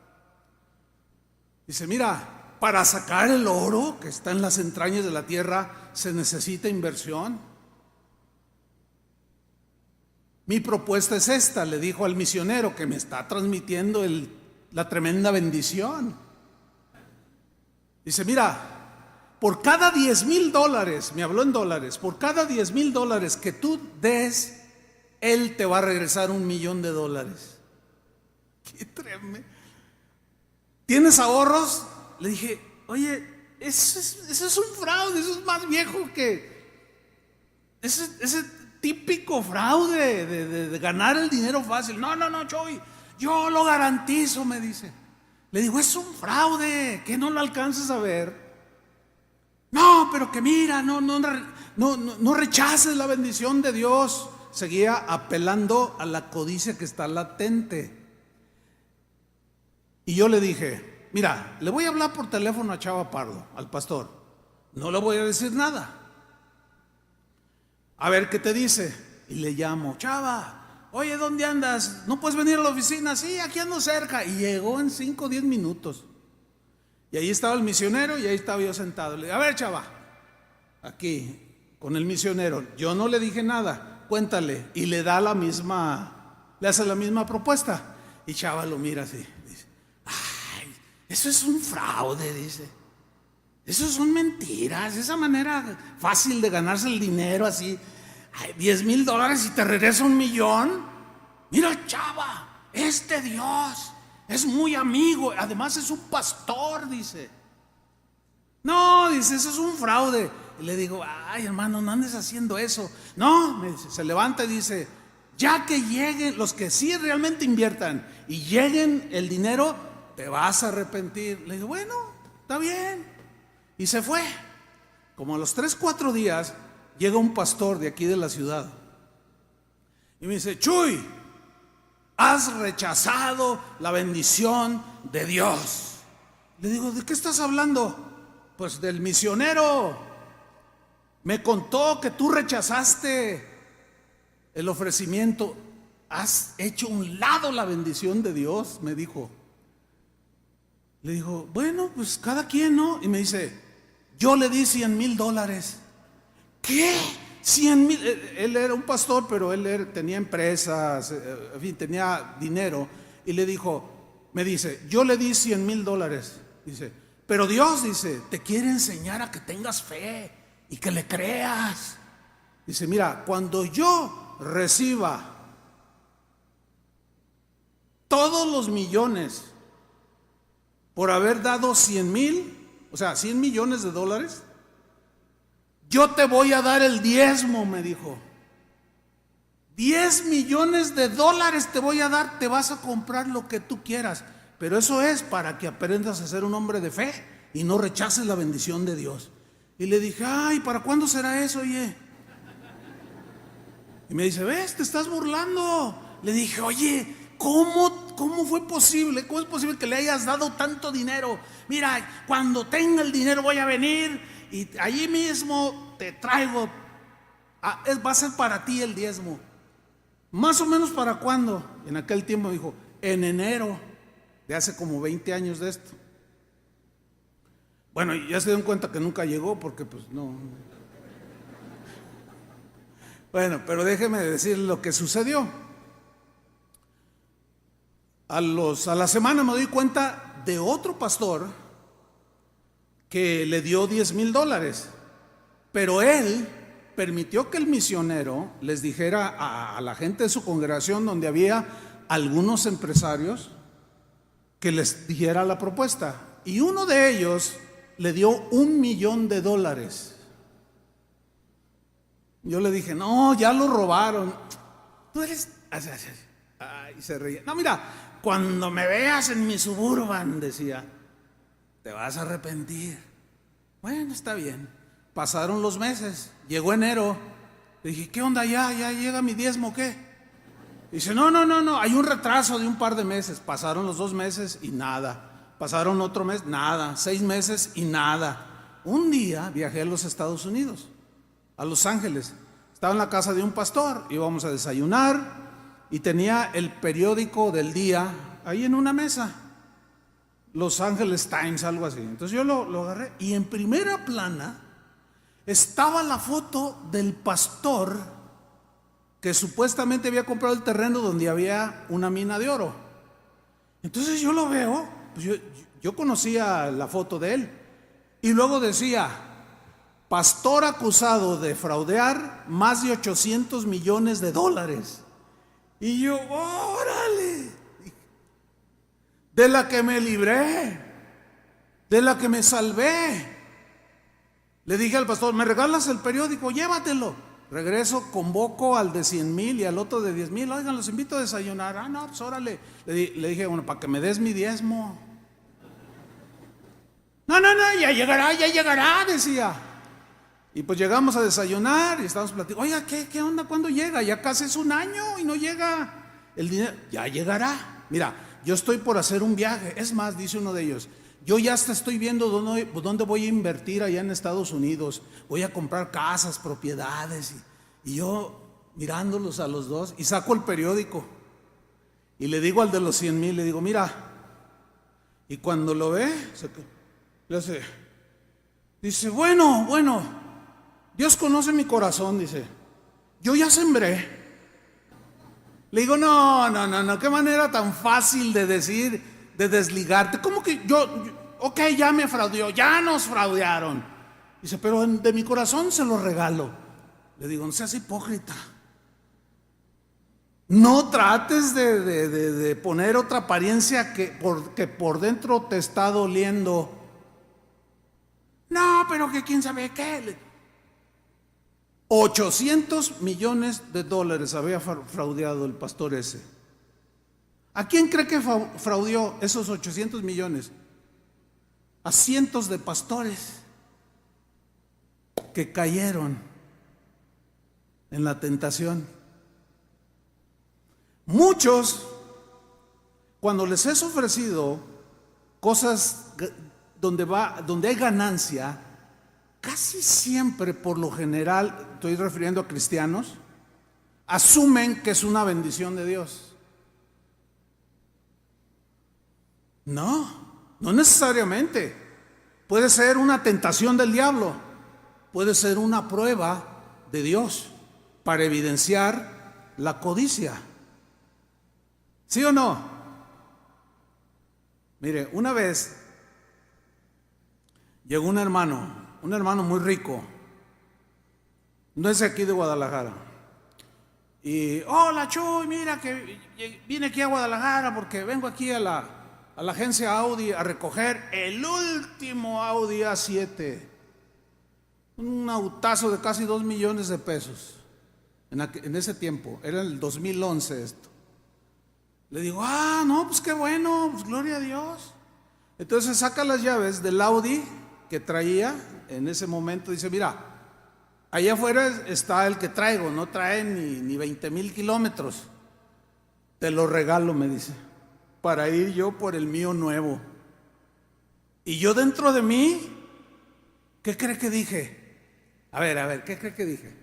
Dice: mira, para sacar el oro que está en las entrañas de la tierra se necesita inversión. Mi propuesta es esta, le dijo al misionero que me está transmitiendo la tremenda bendición. Dice: mira, por cada $10,000, me habló en dólares, por cada $10,000 que tú des, él te va a regresar $1,000,000. Qué tremendo. ¿Tienes ahorros? Le dije: oye, eso es un fraude, eso es más viejo que ese típico fraude de ganar el dinero fácil. No, Choy, yo lo garantizo, me dice. Le digo: es un fraude, que no lo alcances a ver. No, pero que mira, no rechaces la bendición de Dios. Seguía apelando a la codicia que está latente. Y yo le dije: mira, le voy a hablar por teléfono a Chava Pardo, al pastor. No le voy a decir nada. A ver qué te dice. Y le llamo: Chava, oye, ¿dónde andas? ¿No puedes venir a la oficina? Sí, aquí ando cerca. Y llegó en 5 o 10 minutos. Y ahí estaba el misionero y ahí estaba yo sentado. Le dije: a ver, Chava, aquí con el misionero. Yo no le dije nada, cuéntale. Y le hace la misma propuesta. Y Chava lo mira así, dice: ay, eso es un fraude, dice. Eso son mentiras, esa manera fácil de ganarse el dinero así. Ay, $10,000 y te regresa $1,000,000. Mira, Chava, este Dios es muy amigo, además es un pastor, dice. No, dice, eso es un fraude. Y le digo: ay, hermano, no andes haciendo eso. No, me dice, se levanta y dice: ya que lleguen los que sí realmente inviertan y lleguen el dinero, te vas a arrepentir. Le digo: bueno, está bien. Y se fue. Como a los 3, 4 días llega un pastor de aquí de la ciudad y me dice: Chuy, has rechazado la bendición de Dios. Le digo: ¿de qué estás hablando? Pues del misionero. Me contó que tú rechazaste el ofrecimiento. Has hecho a un lado la bendición de Dios, me dijo. Le digo: bueno, pues cada quien, ¿no? Y me dice: yo le di $100,000. ¿Qué? 100,000. Él era un pastor, pero él tenía empresas, en fin, tenía dinero. Y me dice: yo le di $100,000. Dice: pero Dios, dice, te quiere enseñar a que tengas fe y que le creas. Dice: mira, cuando yo reciba todos los millones por haber dado 100,000, o sea, $100,000,000, yo te voy a dar el diezmo, me dijo. $10,000,000 te voy a dar, te vas a comprar lo que tú quieras. Pero eso es para que aprendas a ser un hombre de fe y no rechaces la bendición de Dios. Y le dije: ay, ¿para cuándo será eso, oye? Y me dice: ¿ves? Te estás burlando. Le dije: oye, ¿cómo fue posible? ¿Cómo es posible que le hayas dado tanto dinero? Mira, cuando tenga el dinero voy a venir y allí mismo te traigo. Va a ser para ti el diezmo. ¿Más o menos para cuándo? En aquel tiempo dijo: en enero de hace como 20 años de esto. Bueno, ya se dieron cuenta que nunca llegó porque pues no. Bueno, pero déjeme decir lo que sucedió. A la semana me doy cuenta de otro pastor que le dio $10,000, pero él permitió que el misionero les dijera a la gente de su congregación, donde había algunos empresarios, que les dijera la propuesta, y uno de ellos le dio $1,000,000. Yo le dije, no, ya lo robaron. Tú eres... Ay, se reía. No, mira, cuando me veas en mi Suburban, decía, te vas a arrepentir. Bueno, está bien. Pasaron los meses, llegó enero. Le dije, ¿qué onda? ¿Ya llega mi diezmo o qué? Dice, no, hay un retraso de un par de meses. Pasaron los 2 meses y nada. Pasaron otro mes, nada. 6 meses y nada. Un día viajé a los Estados Unidos, a Los Ángeles. Estaba en la casa de un pastor, íbamos a desayunar y tenía el periódico del día ahí en una mesa, Los Angeles Times, algo así. Entonces yo lo agarré y en primera plana estaba la foto del pastor que supuestamente había comprado el terreno donde había una mina de oro. Entonces yo lo veo, pues yo conocía la foto de él, y luego decía, pastor acusado de fraudear más de $800 millones. Y yo, órale, de la que me libré, de la que me salvé. Le dije al pastor, ¿me regalas el periódico? Llévatelo. Regreso, convoco al de 100,000 y al otro de 10,000. Oigan, los invito a desayunar. Ah, no, pues órale. Le dije, bueno, para que me des mi diezmo. No, ya llegará, decía. Y pues llegamos a desayunar y estábamos platicando. Oiga, ¿qué onda? ¿Cuándo llega? Ya casi es un año y no llega el dinero. Ya llegará. Mira, yo estoy por hacer un viaje. Es más, dice uno de ellos, yo ya hasta estoy viendo dónde voy a invertir allá en Estados Unidos. Voy a comprar casas, propiedades. Y yo mirándolos a los dos, y saco el periódico y le digo al de los 100,000, le digo, mira. Y cuando lo ve, le hace, dice, bueno, Dios conoce mi corazón, dice, yo ya sembré. Le digo, no, qué manera tan fácil de decir, de desligarte. ¿Cómo que ok, ya me fraudeó, ya nos fraudearon? Dice, pero de mi corazón se lo regalo. Le digo, no seas hipócrita. No trates de poner otra apariencia que por dentro te está doliendo. No, pero que quién sabe qué. $800 millones había fraudeado el pastor ese. ¿A quién cree que fraudeó esos 800 millones? A cientos de pastores que cayeron en la tentación. Muchos, cuando les es ofrecido cosas donde hay ganancia, casi siempre, por lo general, estoy refiriendo a cristianos, asumen que es una bendición de Dios. No necesariamente. Puede ser una tentación del diablo, puede ser una prueba de Dios para evidenciar la codicia. ¿Sí o no? Mire, una vez llegó un hermano muy rico, no es de aquí de Guadalajara, y hola Chuy, mira que vine aquí a Guadalajara porque vengo aquí a la agencia Audi a recoger el último Audi A7, un autazo de casi $2 millones. En ese tiempo, era en el 2011 esto. Le digo, no, pues qué bueno, pues gloria a Dios. Entonces saca las llaves del Audi que traía en ese momento. Dice, mira, allá afuera está el que traigo, no trae ni 20,000 kilómetros. Te lo regalo, me dice, para ir yo por el mío nuevo. Y yo dentro de mí, ¿qué cree que dije? A ver, ¿qué cree que dije?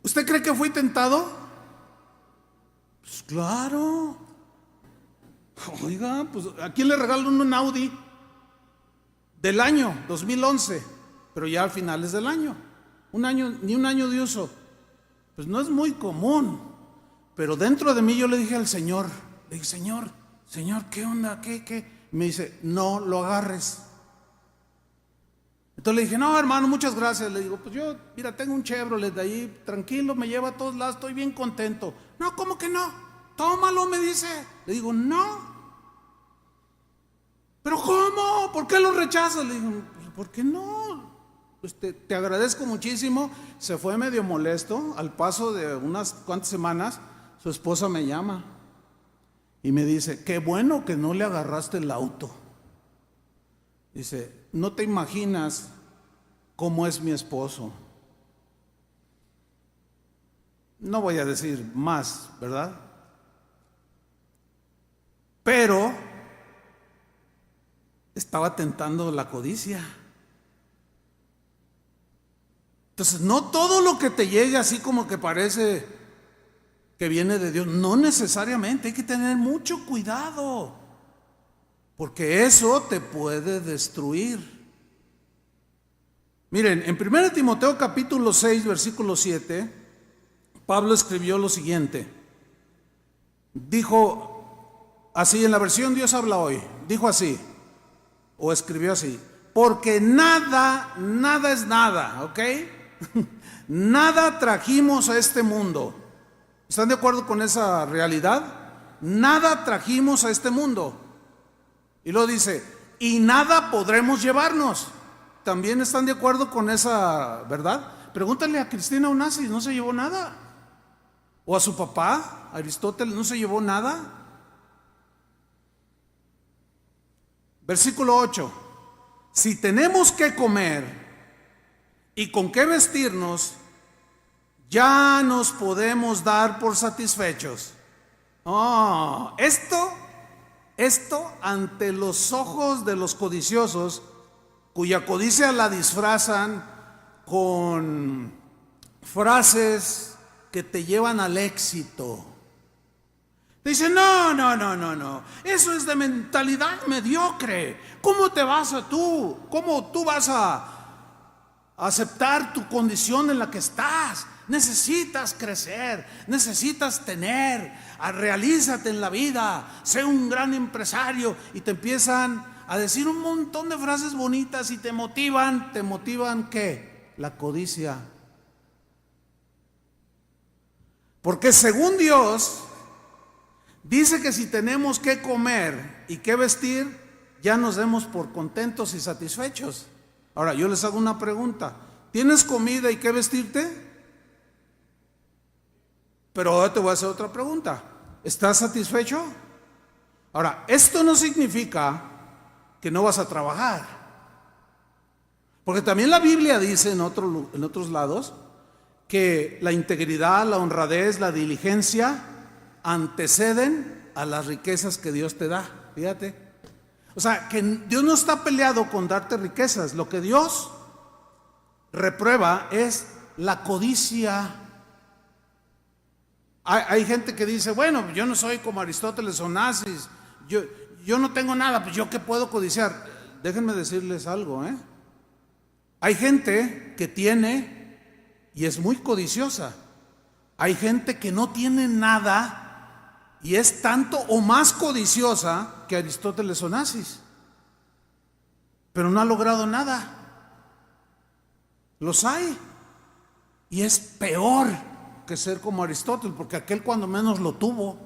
¿Usted cree que fui tentado? Pues claro. Oiga, pues ¿a quién le regalo un Audi? del año 2011, pero ya a finales del año. Ni un año de uso. Pues no es muy común. Pero dentro de mí yo le dije al Señor, le dije, Señor, ¿qué onda? ¿Qué? Me dice, no lo agarres. Entonces le dije, no, hermano, muchas gracias. Le digo, pues yo, mira, tengo un Chevrolet de ahí, tranquilo, me lleva a todos lados, estoy bien contento. No, ¿cómo que no? Tómalo, me dice. Le digo, no. ¿Pero cómo? ¿Por qué lo rechazas? Le digo, pues, ¿por qué no? Pues te agradezco muchísimo. Se fue medio molesto. Al paso de unas cuantas semanas, su esposa me llama y me dice, qué bueno que no le agarraste el auto. Dice, no te imaginas cómo es mi esposo. No voy a decir más, ¿verdad? Pero estaba tentando la codicia. Entonces, no todo lo que te llegue así como que parece que viene de Dios, no necesariamente, hay que tener mucho cuidado, porque eso te puede destruir. Miren, en 1 Timoteo capítulo 6, versículo 7, Pablo escribió lo siguiente. Dijo así, en la versión Dios habla hoy, dijo así, o escribió así, porque nada es nada, ¿ok? Nada trajimos a este mundo. ¿Están de acuerdo con esa realidad? Nada trajimos a este mundo. Y luego dice, y nada podremos llevarnos. ¿También están de acuerdo con esa verdad? Pregúntale a Cristina Onassis, no se llevó nada. O a su papá, Aristóteles, no se llevó nada. Versículo 8. Si tenemos que comer y con qué vestirnos, ya nos podemos dar por satisfechos. Esto ante los ojos de los codiciosos, cuya codicia la disfrazan con frases que te llevan al éxito. Dicen, no, eso es de mentalidad mediocre. ¿Cómo tú vas a aceptar tu condición en la que estás? Necesitas crecer, necesitas realízate en la vida, sé un gran empresario, y te empiezan a decir un montón de frases bonitas y te motivan ¿qué? La codicia. Porque según Dios dice que si tenemos que comer y que vestir, ya nos demos por contentos y satisfechos. Ahora yo les hago una pregunta, ¿tienes comida y qué vestirte? Pero ahora te voy a hacer otra pregunta, ¿estás satisfecho? Ahora, esto no significa que no vas a trabajar, porque también la Biblia dice en otros lados que la integridad, la honradez, la diligencia anteceden a las riquezas que Dios te da. Fíjate, o sea, que Dios no está peleado con darte riquezas. Lo que Dios reprueba es la codicia. Hay gente que dice, bueno, yo no soy como Aristóteles o Onassis, yo no tengo nada, pues yo qué puedo codiciar. Déjenme decirles algo, Hay gente que tiene y es muy codiciosa. Hay gente que no tiene nada y es tanto o más codiciosa que Aristóteles o Onassis, pero no ha logrado nada. Los hay. Y es peor que ser como Aristóteles, porque aquel cuando menos lo tuvo.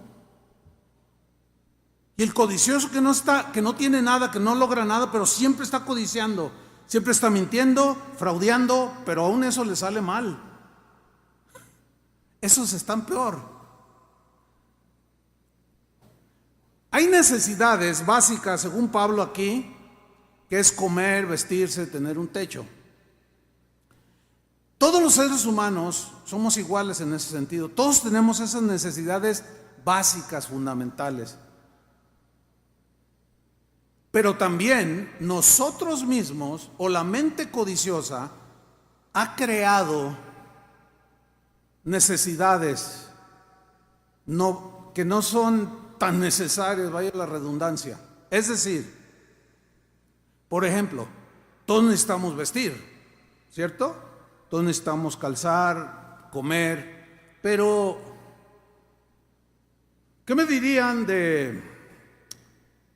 Y el codicioso que no tiene nada, que no logra nada, pero siempre está codiciando, siempre está mintiendo, fraudeando, pero aún eso le sale mal. Esos están peor. Hay necesidades básicas, según Pablo aquí, que es comer, vestirse, tener un techo. Todos los seres humanos somos iguales en ese sentido. Todos tenemos esas necesidades básicas, fundamentales. Pero también nosotros mismos, o la mente codiciosa, ha creado necesidades que no son tan necesarias, vaya la redundancia. Es decir, por ejemplo, todos necesitamos vestir, ¿cierto? Todos necesitamos calzar, comer, pero ¿qué me dirían de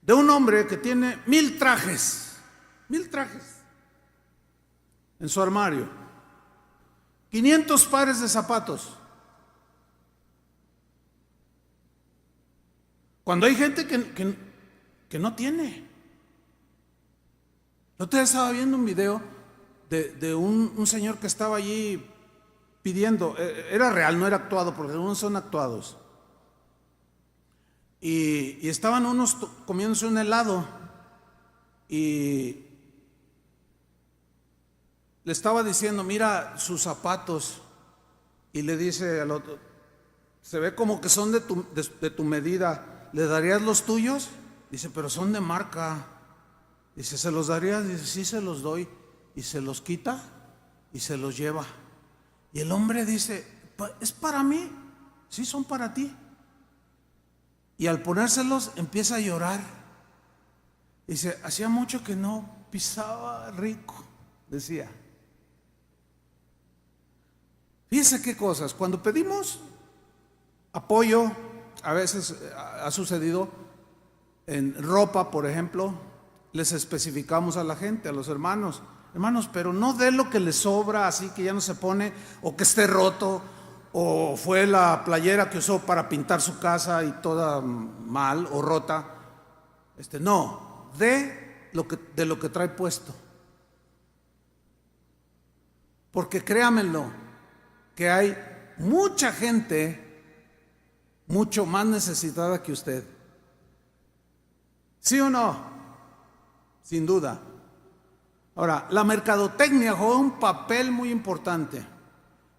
un hombre que tiene 1000 trajes? 1000 trajes en su armario, 500 pares de zapatos. Cuando hay gente que no tiene. El otro día estaba viendo un video de un señor que estaba allí pidiendo, era real, no era actuado, porque algunos son actuados. Y estaban unos comiéndose un helado y le estaba diciendo, mira sus zapatos, y le dice al otro, se ve como que son de tu medida, ¿le darías los tuyos? Dice, pero son de marca. Dice, ¿se los darías? Dice, sí, se los doy. Y se los quita y se los lleva. Y el hombre dice, ¿es para mí? Sí, son para ti. Y al ponérselos empieza a llorar. Dice, hacía mucho que no pisaba rico, decía. Fíjense qué cosas, cuando pedimos apoyo, a veces ha sucedido en ropa, por ejemplo, les especificamos a la gente, a los hermanos, pero no dé lo que les sobra, así que ya no se pone, o que esté roto, o fue la playera que usó para pintar su casa y toda mal o rota. No, dé de lo que trae puesto. Porque créamelo, que hay mucha gente mucho más necesitada que usted. ¿Sí o no? Sin duda. Ahora, la mercadotecnia juega un papel muy importante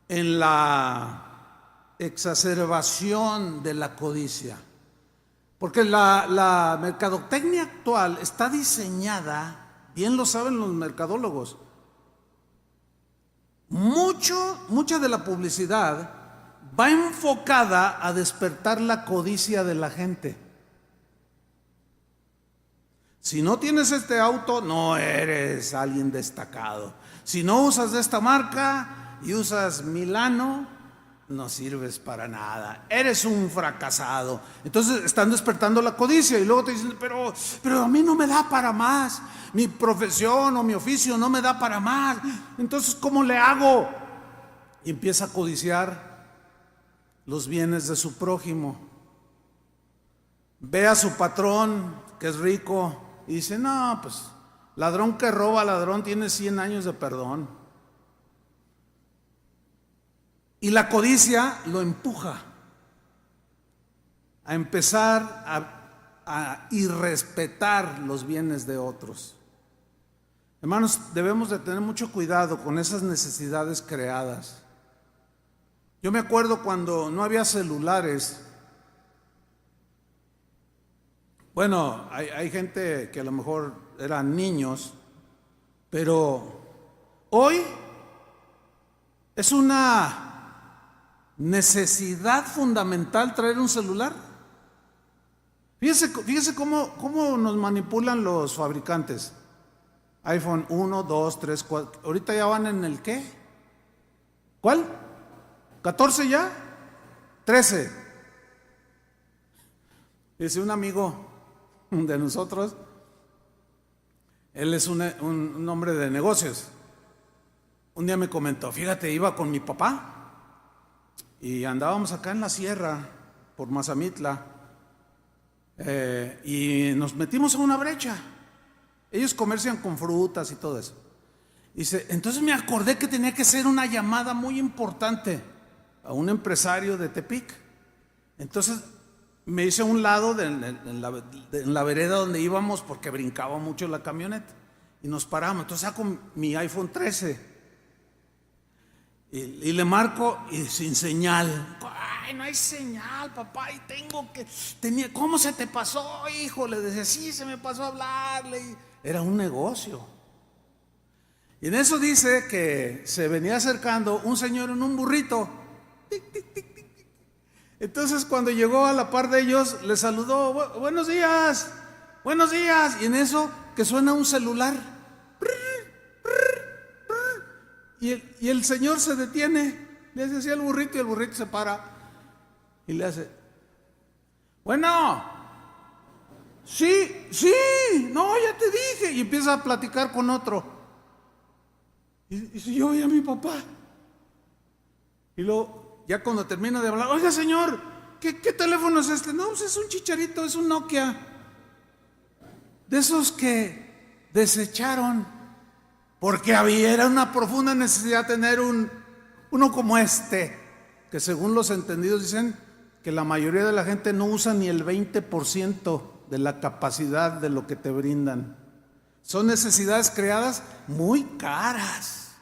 en la exacerbación de la codicia. Porque la mercadotecnia actual está diseñada, bien lo saben los mercadólogos, mucha de la publicidad va enfocada a despertar la codicia de la gente. Si no tienes este auto, no eres alguien destacado. Si no usas de esta marca y usas Milano, no sirves para nada. Eres un fracasado. Entonces están despertando la codicia y luego te dicen, pero a mí no me da para más. Mi profesión o mi oficio no me da para más. Entonces, ¿cómo le hago? Y empieza a codiciar los bienes de su prójimo. Ve a su patrón que es rico y dice, no, pues ladrón que roba, ladrón tiene 100 años de perdón. Y la codicia lo empuja a empezar a irrespetar los bienes de otros. Hermanos, debemos de tener mucho cuidado con esas necesidades creadas. Yo me acuerdo cuando no había celulares. Bueno, hay gente que a lo mejor eran niños, pero hoy es una necesidad fundamental traer un celular. Fíjese cómo nos manipulan los fabricantes. iPhone 1, 2, 3, 4. Ahorita ya van en el ¿qué? ¿Cuál? ¿14 ya? 13. Dice un amigo de nosotros, él es un hombre de negocios. Un día me comentó, fíjate, iba con mi papá y andábamos acá en la sierra por Mazamitla y nos metimos a una brecha. Ellos comercian con frutas y todo eso. Dice, entonces me acordé que tenía que hacer una llamada muy importante a un empresario de Tepic. Entonces me hice a un lado en la vereda donde íbamos porque brincaba mucho la camioneta y nos paramos. Entonces saco mi iPhone 13 y le marco y sin señal. Ay, no hay señal, papá, y ¿cómo se te pasó, hijo? Le decía, sí, se me pasó a hablarle. Era un negocio. Y en eso dice que se venía acercando un señor en un burrito. Tic, tic, tic, tic. Entonces cuando llegó a la par de ellos, le saludó, buenos días, buenos días. Y en eso que suena un celular. Y el señor se detiene, le hace así al burrito y el burrito se para y le hace, bueno, sí, no, ya te dije. Y empieza a platicar con otro. Y si yo veía a mi papá. Y luego, ya cuando termina de hablar, oiga señor, ¿qué teléfono es este? No, pues es un Chicharito, es un Nokia. De esos que desecharon. Porque era una profunda necesidad tener uno como este. Que según los entendidos dicen que la mayoría de la gente no usa ni el 20% de la capacidad de lo que te brindan. Son necesidades creadas muy caras.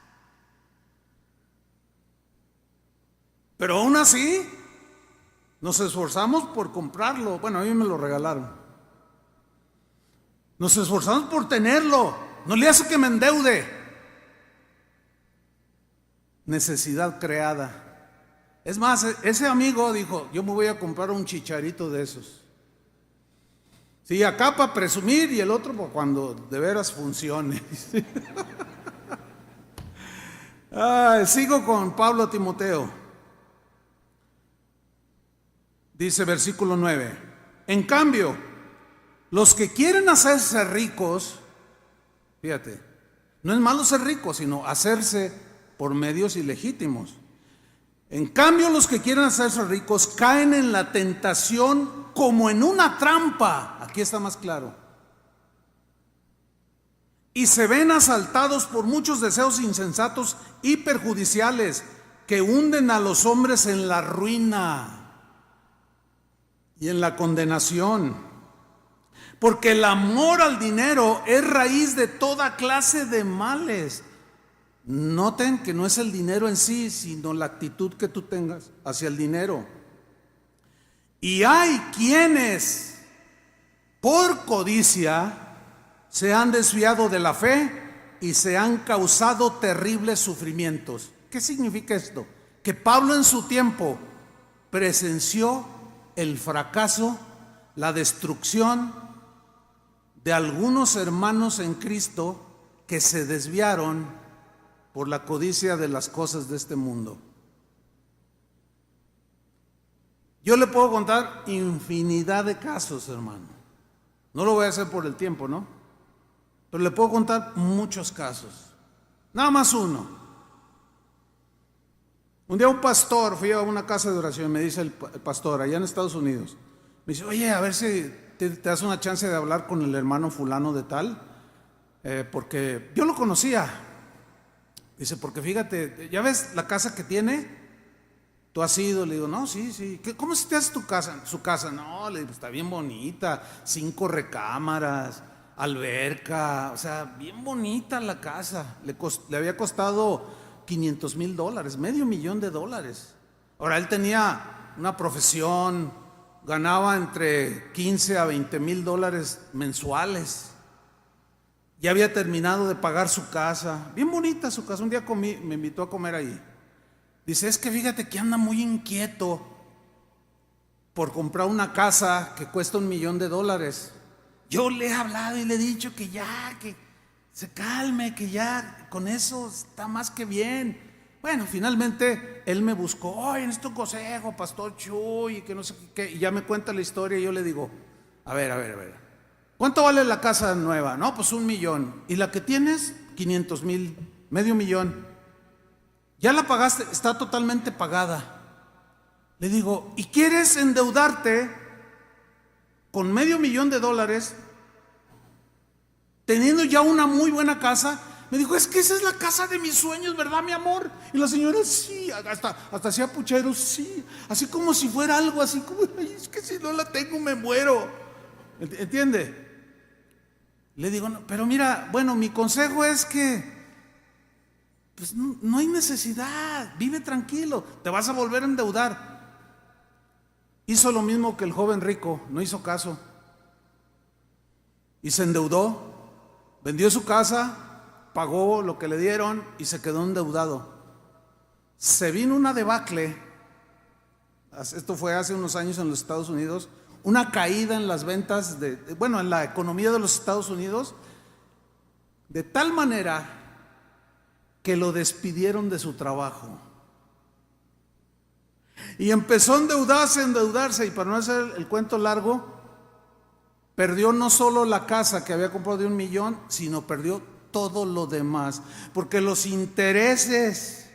Pero aún así, nos esforzamos por comprarlo. Bueno, a mí me lo regalaron. Nos esforzamos por tenerlo. No le hace que me endeude. Necesidad creada. Es más, ese amigo dijo, yo me voy a comprar un Chicharito de esos. Sí, acá para presumir y el otro para cuando de veras funcione. Sigo con Pablo a Timoteo. Dice versículo 9. En cambio, los que quieren hacerse ricos, fíjate, no es malo ser rico, sino hacerse por medios ilegítimos. En cambio, los que quieren hacerse ricos caen en la tentación como en una trampa. Aquí está más claro. Y se ven asaltados por muchos deseos insensatos y perjudiciales que hunden a los hombres en la ruina y en la condenación. Porque el amor al dinero es raíz de toda clase de males. Noten que no es el dinero en sí, sino la actitud que tú tengas hacia el dinero. Y hay quienes, por codicia, se han desviado de la fe y se han causado terribles sufrimientos. ¿Qué significa esto? Que Pablo en su tiempo presenció el fracaso, la destrucción de algunos hermanos en Cristo que se desviaron por la codicia de las cosas de este mundo. Yo le puedo contar infinidad de casos, hermano. No lo voy a hacer por el tiempo, ¿no? Pero le puedo contar muchos casos. Nada más uno. Un día un pastor, fui a una casa de oración, me dice el pastor, allá en Estados Unidos, me dice, oye, a ver si te das una chance de hablar con el hermano fulano de tal, porque yo lo conocía. Dice, porque fíjate, ¿ya ves la casa que tiene? ¿Tú has ido? Le digo, no, sí. ¿Cómo se te hace tu casa? Su casa, no, le digo, está bien bonita, 5 recámaras, alberca, o sea, bien bonita la casa. Le había costado $500,000, $500,000. Ahora, él tenía una profesión, ganaba entre 15 a 20 mil dólares mensuales. Ya había terminado de pagar su casa, bien bonita su casa. Un día me invitó a comer ahí. Dice, es que fíjate que anda muy inquieto por comprar una casa que cuesta $1 millón. Yo le he hablado y le he dicho que ya, que se calme, que ya con eso está más que bien. Bueno, finalmente él me buscó, oye, necesito un consejo, Pastor Chuy, que no sé qué. Y ya me cuenta la historia y yo le digo, a ver. ¿Cuánto vale la casa nueva? No, pues $1 millón. ¿Y la que tienes? 500,000, $500,000. Ya la pagaste, está totalmente pagada. Le digo, ¿y quieres endeudarte con $500,000 teniendo ya una muy buena casa? Me dijo, es que esa es la casa de mis sueños, ¿verdad, mi amor? Y la señora, sí, hasta hacía pucheros, sí, así como si fuera algo así, como, ay, es que si no la tengo me muero. ¿Entiende? Le digo, no, pero mira, bueno, mi consejo es que pues no hay necesidad, vive tranquilo, te vas a volver a endeudar. Hizo lo mismo que el joven rico, no hizo caso y se endeudó, vendió su casa, pagó lo que le dieron y se quedó endeudado. Se vino una debacle, esto fue hace unos años en los Estados Unidos, una caída en las ventas, en la economía de los Estados Unidos, de tal manera que lo despidieron de su trabajo. Y empezó a endeudarse, y para no hacer el cuento largo, perdió no solo la casa que había comprado de 1 millón, sino perdió todo lo demás, porque los intereses,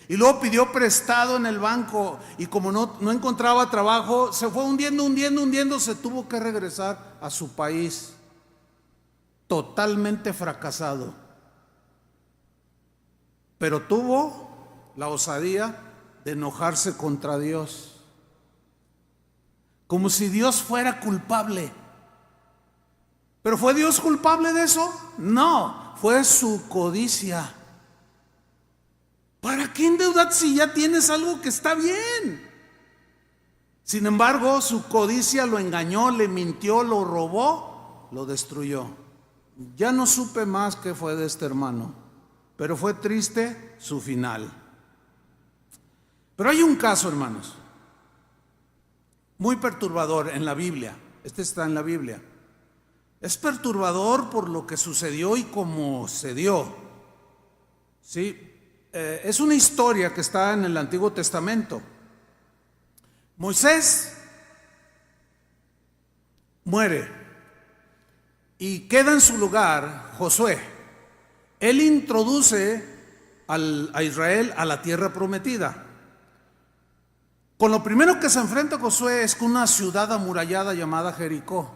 y luego pidió prestado en el banco, y como no encontraba trabajo, se fue hundiendo, se tuvo que regresar a su país, totalmente fracasado. Pero tuvo la osadía de enojarse contra Dios, como si Dios fuera culpable. ¿Pero fue Dios culpable de eso? No, fue su codicia. ¿Para qué endeudar si ya tienes algo que está bien? Sin embargo, su codicia lo engañó, le mintió, lo robó, lo destruyó. Ya no supe más qué fue de este hermano, pero fue triste su final. Pero hay un caso, hermanos, muy perturbador en la Biblia. Este está en la Biblia. Es perturbador por lo que sucedió y cómo se dio. ¿Sí? Es una historia que está en el Antiguo Testamento. Moisés muere y queda en su lugar Josué. Él introduce a Israel a la tierra prometida. Con lo primero que se enfrenta Josué es con una ciudad amurallada llamada Jericó.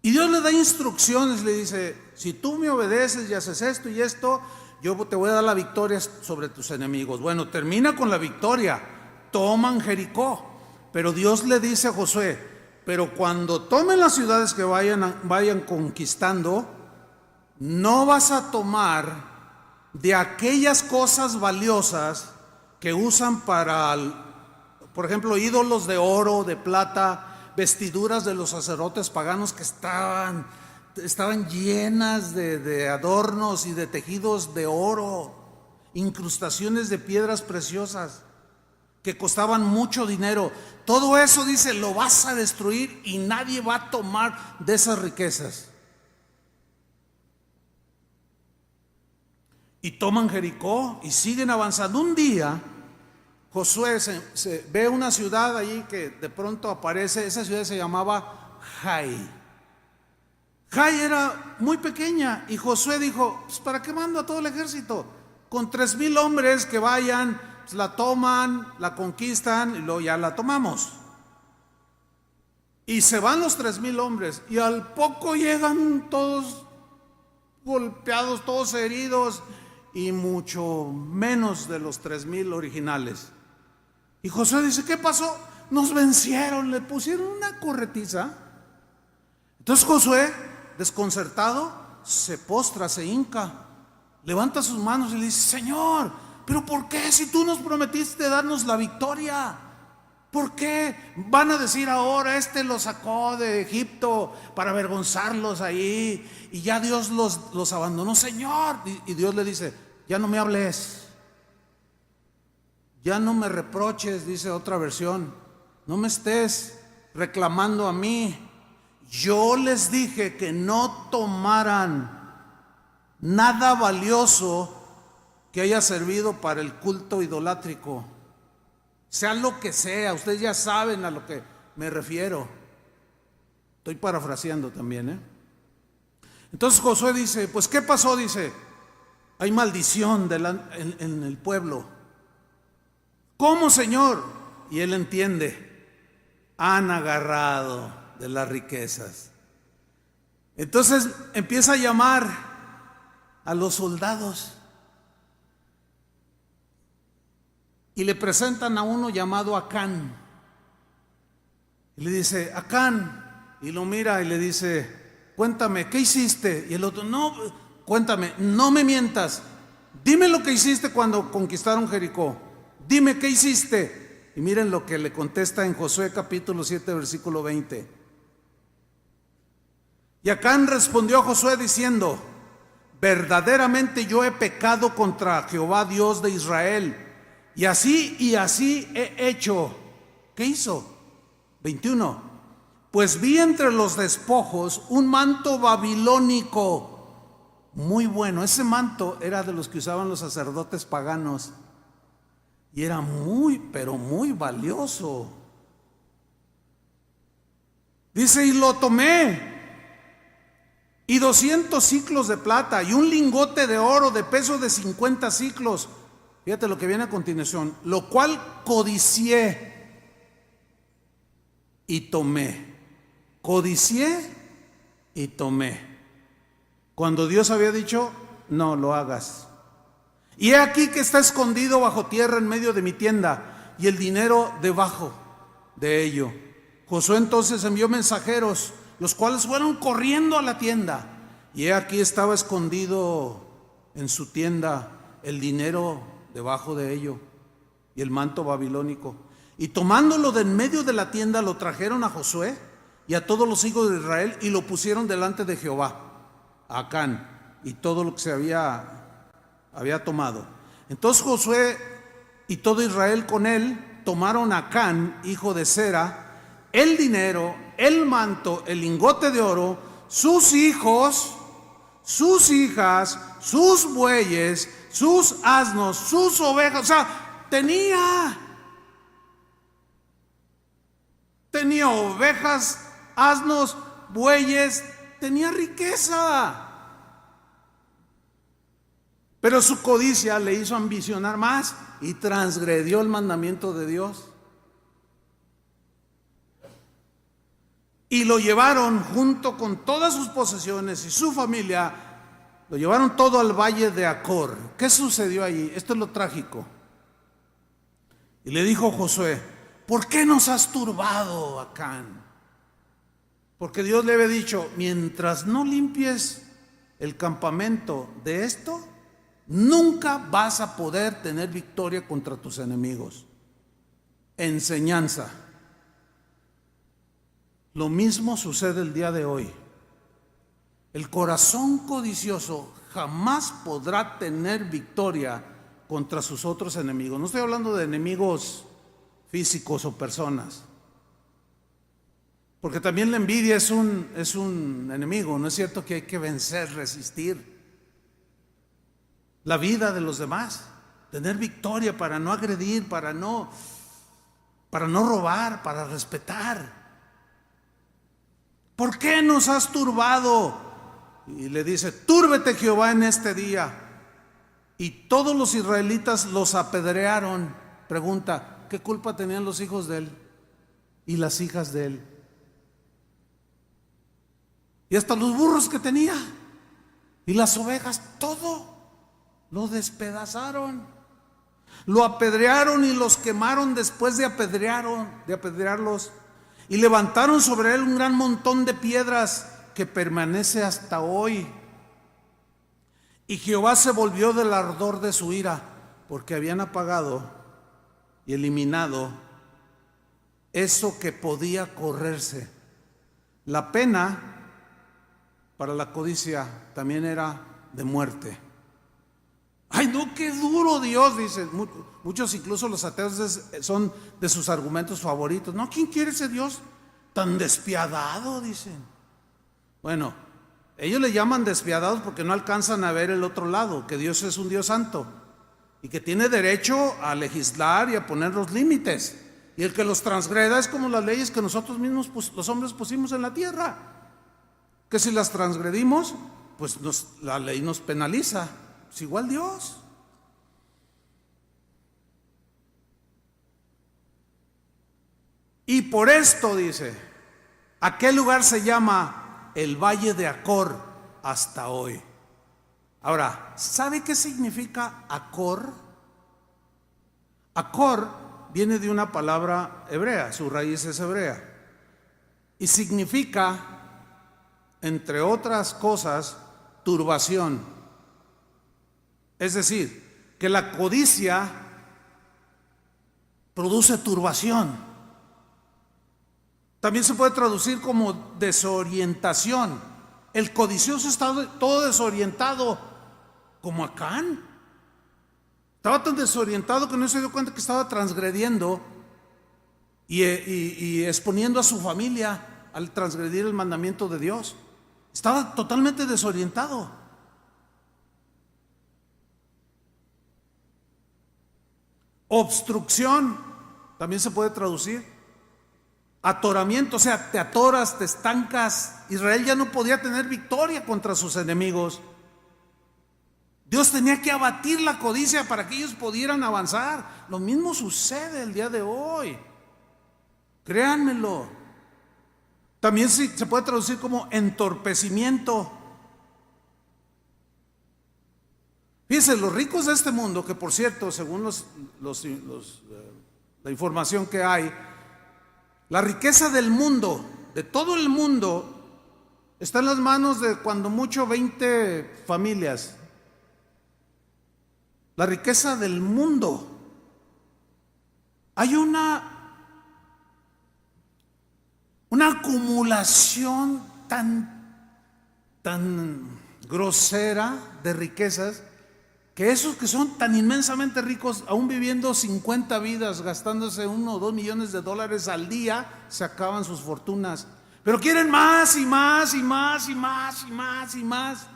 Y Dios le da instrucciones, le dice: si tú me obedeces y haces esto y esto, yo te voy a dar la victoria sobre tus enemigos. Bueno, termina con la victoria, toman Jericó. Pero Dios le dice a Josué: pero cuando tomen las ciudades que vayan conquistando, no vas a tomar de aquellas cosas valiosas que usan para, por ejemplo, ídolos de oro, de plata, vestiduras de los sacerdotes paganos que estaban llenas de adornos y de tejidos de oro, incrustaciones de piedras preciosas que costaban mucho dinero. Todo eso, dice, lo vas a destruir y nadie va a tomar de esas riquezas. Y toman Jericó y siguen avanzando. Un día Josué se ve una ciudad allí que de pronto aparece. Esa ciudad se llamaba Jai. Jai era muy pequeña y Josué dijo: pues ¿para qué mando a todo el ejército? Con 3,000 hombres que vayan, pues la toman, la conquistan y luego ya la tomamos. Y se van los 3,000 hombres y al poco llegan todos golpeados, todos heridos, y mucho menos de los 3,000 originales. Y Josué dice: ¿qué pasó? Nos vencieron, le pusieron una corretiza. Entonces Josué, desconcertado, se postra, se hinca, levanta sus manos y le dice: Señor, ¿pero por qué si tú nos prometiste darnos la victoria? ¿Por qué van a decir ahora este los sacó de Egipto para avergonzarlos ahí y ya Dios los abandonó? Señor, y Dios le dice: ya no me hables, ya no me reproches, dice otra versión, no me estés reclamando a mí. Yo les dije que no tomaran nada valioso que haya servido para el culto idolátrico, sea lo que sea. Ustedes ya saben a lo que me refiero. Estoy parafraseando también, Entonces Josué dice: pues ¿qué pasó? Dice: hay maldición en el pueblo. ¿Cómo, Señor? Y él entiende: han agarrado de las riquezas. Entonces empieza a llamar a los soldados y le presentan a uno llamado Acán. Y le dice: Acán, y lo mira y le dice: cuéntame, ¿qué hiciste? Y el otro: no, cuéntame, no me mientas, dime lo que hiciste cuando conquistaron Jericó, dime qué hiciste. Y miren lo que le contesta en Josué capítulo 7 versículo 20. Y Acán respondió a Josué diciendo: verdaderamente yo he pecado contra Jehová Dios de Israel, y así he hecho. ¿Qué hizo? 21. Pues vi entre los despojos un manto babilónico muy bueno. Ese manto era de los que usaban los sacerdotes paganos y era muy, pero muy valioso. Dice, y lo tomé, y 200 siclos de plata y un lingote de oro de peso de 50 siclos. Fíjate lo que viene a continuación. Lo cual codicié y tomé. Codicié y tomé. Cuando Dios había dicho, no lo hagas. Y he aquí que está escondido bajo tierra en medio de mi tienda, y el dinero debajo de ello. Josué entonces envió mensajeros, los cuales fueron corriendo a la tienda, y he aquí estaba escondido en su tienda el dinero debajo de ello y el manto babilónico. Y tomándolo de en medio de la tienda, lo trajeron a Josué y a todos los hijos de Israel, y lo pusieron delante de Jehová, a Acán y todo lo que se había tomado. Entonces Josué y todo Israel con él tomaron a Acán, hijo de Zera, el dinero, el manto, el lingote de oro, sus hijos, sus hijas, sus bueyes, sus asnos, sus ovejas. O sea, tenía ovejas, asnos, bueyes, tenía riqueza. Pero su codicia le hizo ambicionar más y transgredió el mandamiento de Dios. Y lo llevaron junto con todas sus posesiones y su familia, lo llevaron todo al valle de Acor. ¿Qué sucedió allí? Esto es lo trágico. Y le dijo Josué, ¿por qué nos has turbado, Acán? Porque Dios le había dicho, mientras no limpies el campamento de esto, nunca vas a poder tener victoria contra tus enemigos. Enseñanza. Lo mismo sucede el día de hoy. El corazón codicioso jamás podrá tener victoria contra sus otros enemigos. No estoy hablando de enemigos físicos o personas, porque también la envidia es un enemigo. No es cierto que hay que vencer, resistir la vida de los demás, tener victoria para no agredir, para no robar, para respetar. ¿Por qué nos has turbado? Y le dice, túrbete Jehová en este día. Y todos los israelitas los apedrearon. Pregunta, ¿qué culpa tenían los hijos de él y las hijas de él? Y hasta los burros que tenía y las ovejas, todo lo despedazaron. Lo apedrearon y los quemaron después de apedrearlos. Y levantaron sobre él un gran montón de piedras que permanece hasta hoy. Y Jehová se volvió del ardor de su ira, porque habían apagado y eliminado eso que podía correrse. La pena para la codicia también era de muerte. Ay, no, qué duro Dios, dice. Muchos, incluso los ateos, son de sus argumentos favoritos. No, ¿quién quiere ese Dios tan despiadado? Dicen. Bueno, ellos le llaman despiadados porque no alcanzan a ver el otro lado, que Dios es un Dios santo y que tiene derecho a legislar y a poner los límites. Y el que los transgreda es como las leyes que nosotros mismos, los hombres, pusimos en la tierra. Que si las transgredimos, pues la ley nos penaliza. Es igual Dios. Y por esto, dice, aquel lugar se llama el Valle de Acor hasta hoy. Ahora, ¿sabe qué significa Acor? Acor viene de una palabra hebrea, su raíz es hebrea, y significa, entre otras cosas, turbación. Es decir, que la codicia produce turbación. También se puede traducir como desorientación. El codicioso está todo desorientado, como Acán. Estaba tan desorientado que no se dio cuenta que estaba transgrediendo y exponiendo a su familia al transgredir el mandamiento de Dios. Estaba totalmente desorientado. Obstrucción, también se puede traducir. Atoramiento, o sea, te atoras, te estancas. Israel ya no podía tener victoria contra sus enemigos. Dios tenía que abatir la codicia para que ellos pudieran avanzar. Lo mismo sucede el día de hoy. Créanmelo. También se puede traducir como entorpecimiento. Fíjense, los ricos de este mundo, que por cierto, según la información que hay, la riqueza del mundo, de todo el mundo, está en las manos de cuando mucho 20 familias. La riqueza del mundo. Hay una acumulación tan grosera de riquezas, que esos que son tan inmensamente ricos, aún viviendo 50 vidas, gastándose 1 o 2 millones de dólares al día, se acaban sus fortunas. Pero quieren más y más y más y más y más y más.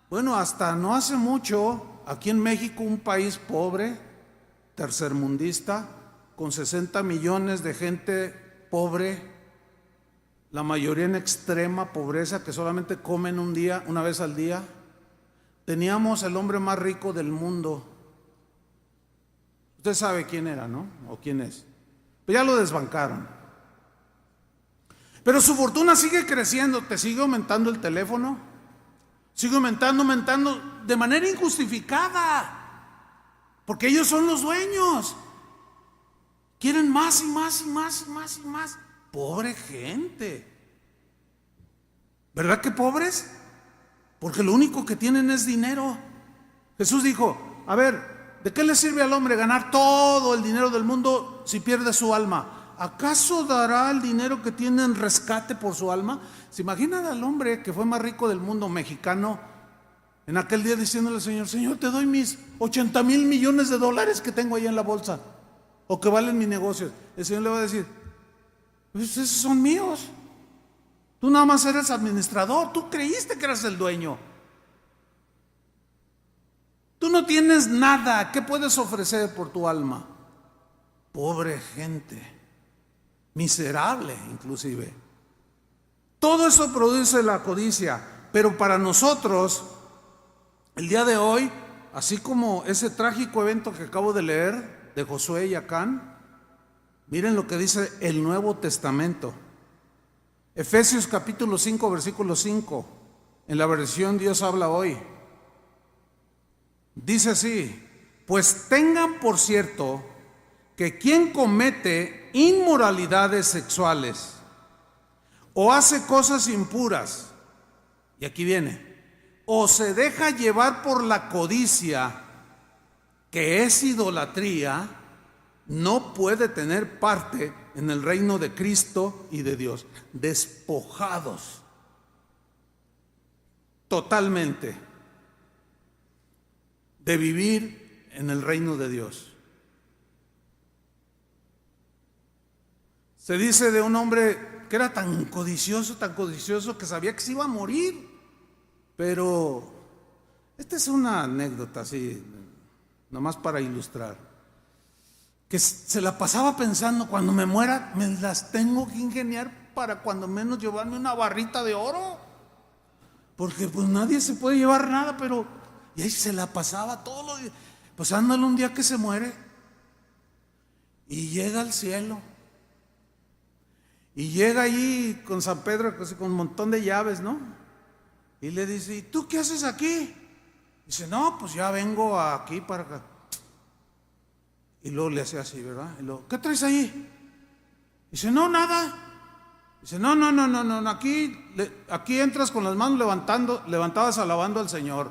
Bueno, hasta no hace mucho, aquí en México, un país pobre, tercermundista, con 60 millones de gente pobre, la mayoría en extrema pobreza, que solamente comen una vez al día. Teníamos el hombre más rico del mundo. Usted sabe quién era, ¿no? O quién es. Pero ya lo desbancaron. Pero su fortuna sigue creciendo. Te sigue aumentando el teléfono. Sigue aumentando de manera injustificada. Porque ellos son los dueños. Quieren más y más y más y más y más. Pobre gente. ¿Verdad que pobres? Porque lo único que tienen es dinero. Jesús dijo, a ver, ¿de qué le sirve al hombre ganar todo el dinero del mundo si pierde su alma? ¿Acaso dará el dinero que tiene en rescate por su alma? ¿Se imaginan al hombre que fue más rico del mundo, mexicano, en aquel día diciéndole al Señor, Señor, te doy mis 80,000 millones de dólares que tengo ahí en la bolsa, o que valen mis negocios? El Señor le va a decir, pues esos son míos. Tú nada más eres administrador. Tú creíste que eras el dueño. Tú no tienes nada. ¿Qué puedes ofrecer por tu alma? Pobre gente, miserable inclusive. Todo eso produce la codicia. Pero para nosotros, el día de hoy, así como ese trágico evento que acabo de leer de Josué y Acán, miren lo que dice el Nuevo Testamento. Efesios capítulo 5, versículo 5, en la versión Dios habla hoy. Dice así, pues tengan por cierto que quien comete inmoralidades sexuales o hace cosas impuras, y aquí viene, o se deja llevar por la codicia, que es idolatría, no puede tener parte en el reino de Cristo y de Dios. Despojados totalmente de vivir en el reino de Dios. Se dice de un hombre que era tan codicioso que sabía que se iba a morir. Pero esta es una anécdota así, nomás para ilustrar, que se la pasaba pensando, cuando me muera me las tengo que ingeniar para cuando menos llevarme una barrita de oro, porque pues nadie se puede llevar nada. Pero y ahí se la pasaba todos los días. Pues ándale, un día que se muere y llega al cielo y llega allí con San Pedro, con un montón de llaves, ¿no? Y le dice, ¿y tú qué haces aquí? Dice, no, pues ya vengo aquí para acá. Y luego le hace así, ¿verdad? Y luego, ¿qué traes ahí? Dice, no, nada. Dice, no, aquí entras con las manos levantadas alabando al Señor.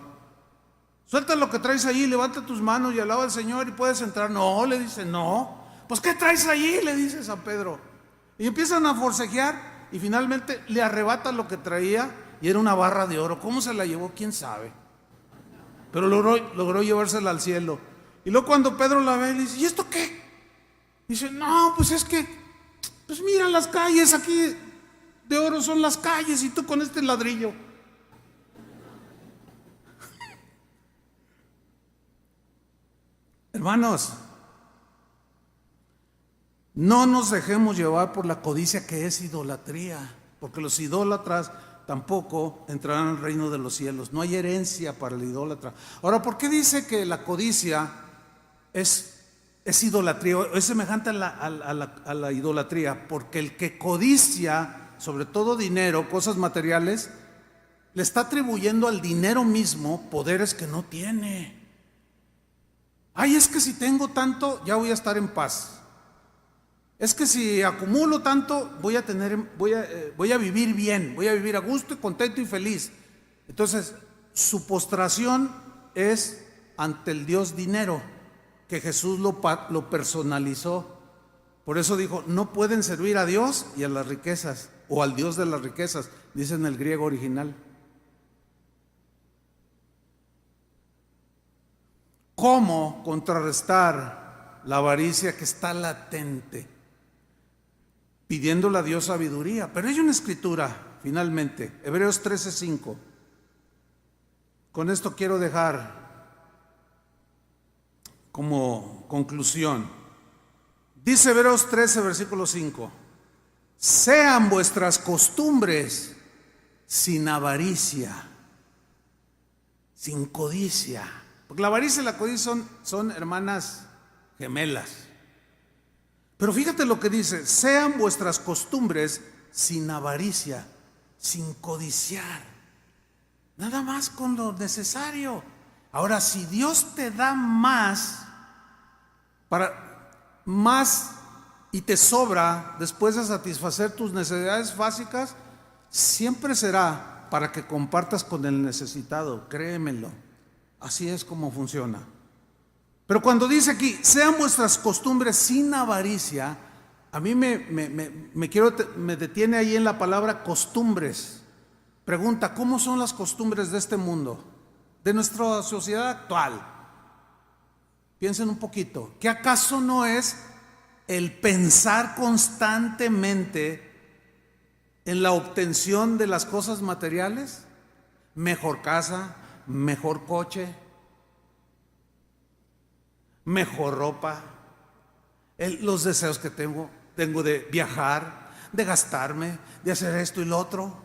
Suelta lo que traes ahí, levanta tus manos y alaba al Señor y puedes entrar. No, le dice, no. Pues ¿qué traes ahí? Le dice San Pedro. Y empiezan a forcejear y finalmente le arrebata lo que traía y era una barra de oro. ¿Cómo se la llevó? ¿Quién sabe? Pero logró llevársela al cielo. Y luego cuando Pedro la ve, le dice, ¿y esto qué? Dice, no, pues es que, pues mira las calles aquí de oro, son las calles, y tú con este ladrillo. Hermanos, No nos dejemos llevar por la codicia, que es idolatría, porque los idólatras tampoco entrarán al reino de los cielos. No hay herencia para el idólatra. Ahora, ¿por qué dice que la codicia es idolatría, es semejante a la idolatría? Porque el que codicia, sobre todo dinero, cosas materiales, le está atribuyendo al dinero mismo poderes que no tiene. Ay, es que si tengo tanto, ya voy a estar en paz. Es que si acumulo tanto, voy a vivir bien, voy a vivir a gusto y contento y feliz. Entonces, su postración es ante el Dios dinero, que Jesús lo personalizó. Por eso dijo, no pueden servir a Dios y a las riquezas, o al Dios de las riquezas, dice en el griego original. ¿Cómo contrarrestar la avaricia que está latente? Pidiéndole a Dios sabiduría. Pero hay una escritura, finalmente, Hebreos 13:5. Con esto quiero dejar como conclusión. Dice Hebreos 13, versículo 5: sean vuestras costumbres sin avaricia, sin codicia. Porque la avaricia y la codicia son hermanas gemelas. Pero fíjate lo que dice: sean vuestras costumbres sin avaricia, sin codiciar, nada más con lo necesario. Ahora, si Dios te da más y te sobra después de satisfacer tus necesidades básicas, siempre será para que compartas con el necesitado, créemelo. Así es como funciona. Pero cuando dice aquí, sean vuestras costumbres sin avaricia, a mí me detiene ahí en la palabra costumbres. Pregunta, ¿cómo son las costumbres de este mundo, de nuestra sociedad actual? Piensen un poquito. ¿Qué acaso no es el pensar constantemente en la obtención de las cosas materiales? Mejor casa, mejor coche, mejor ropa, los deseos que tengo de viajar, de gastarme, de hacer esto y lo otro.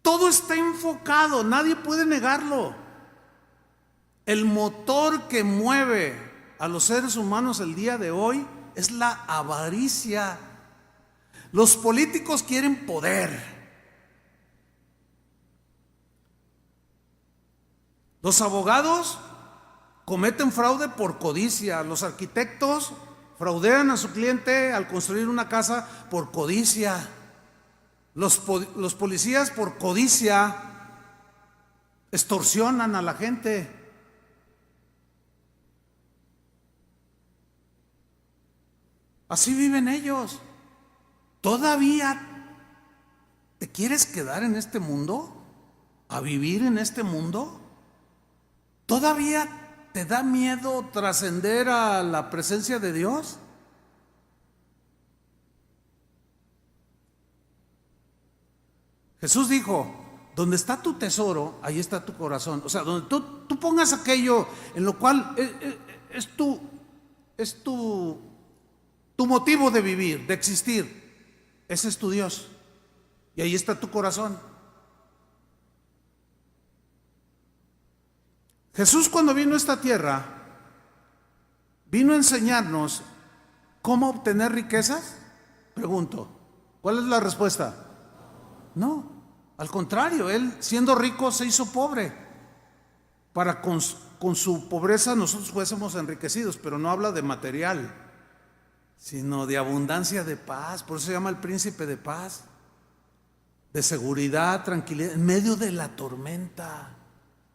Todo está enfocado, nadie puede negarlo. El motor que mueve a los seres humanos el día de hoy es la avaricia. Los políticos quieren poder. Los abogados cometen fraude por codicia. Los arquitectos fraudean a su cliente al construir una casa por codicia. Los policías por codicia extorsionan a la gente. Así viven ellos. ¿Todavía te quieres quedar en este mundo? ¿A vivir en este mundo? ¿Todavía te da miedo trascender a la presencia de Dios? Jesús dijo, donde está tu tesoro, ahí está tu corazón. O sea, donde tú pongas aquello en lo cual es tu motivo de vivir, de existir, ese es tu Dios. Y ahí está tu corazón. Jesús, cuando vino a esta tierra, vino a enseñarnos cómo obtener riquezas. Pregunto, ¿cuál es la respuesta? No, al contrario, Él siendo rico se hizo pobre para con su pobreza nosotros fuésemos enriquecidos. Pero no habla de material, sino de abundancia de paz. Por eso se llama el príncipe de paz, de seguridad, tranquilidad en medio de la tormenta.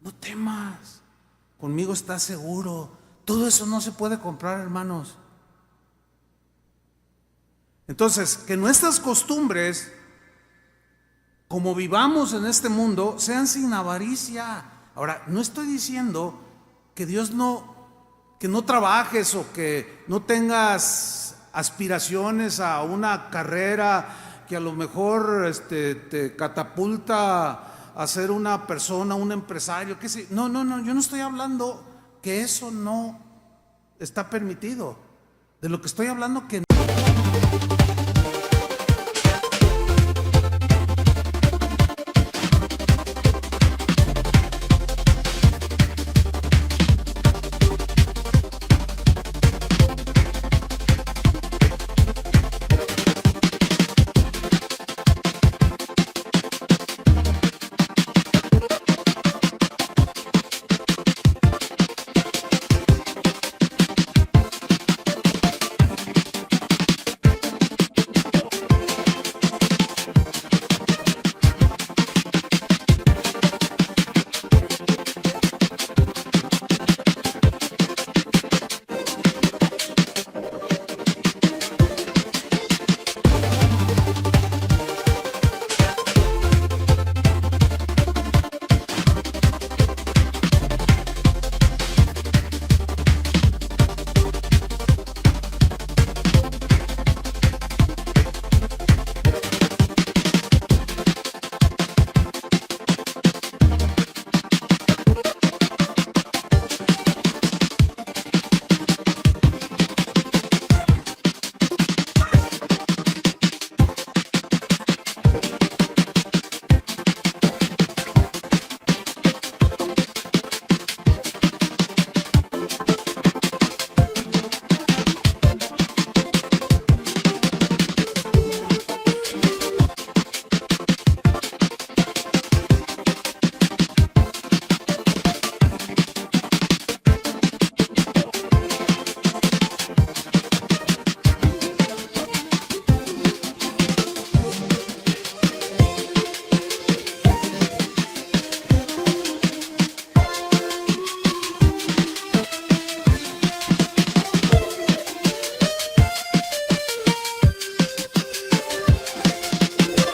No temas, conmigo estás seguro. Todo eso no se puede comprar, hermanos. Entonces, que nuestras costumbres, como vivamos en este mundo, sean sin avaricia. Ahora, no estoy diciendo que que no trabajes o que no tengas aspiraciones a una carrera que a lo mejor te catapulta a ser una persona, un empresario, qué sé. No, yo no estoy hablando que eso no está permitido. De lo que estoy hablando que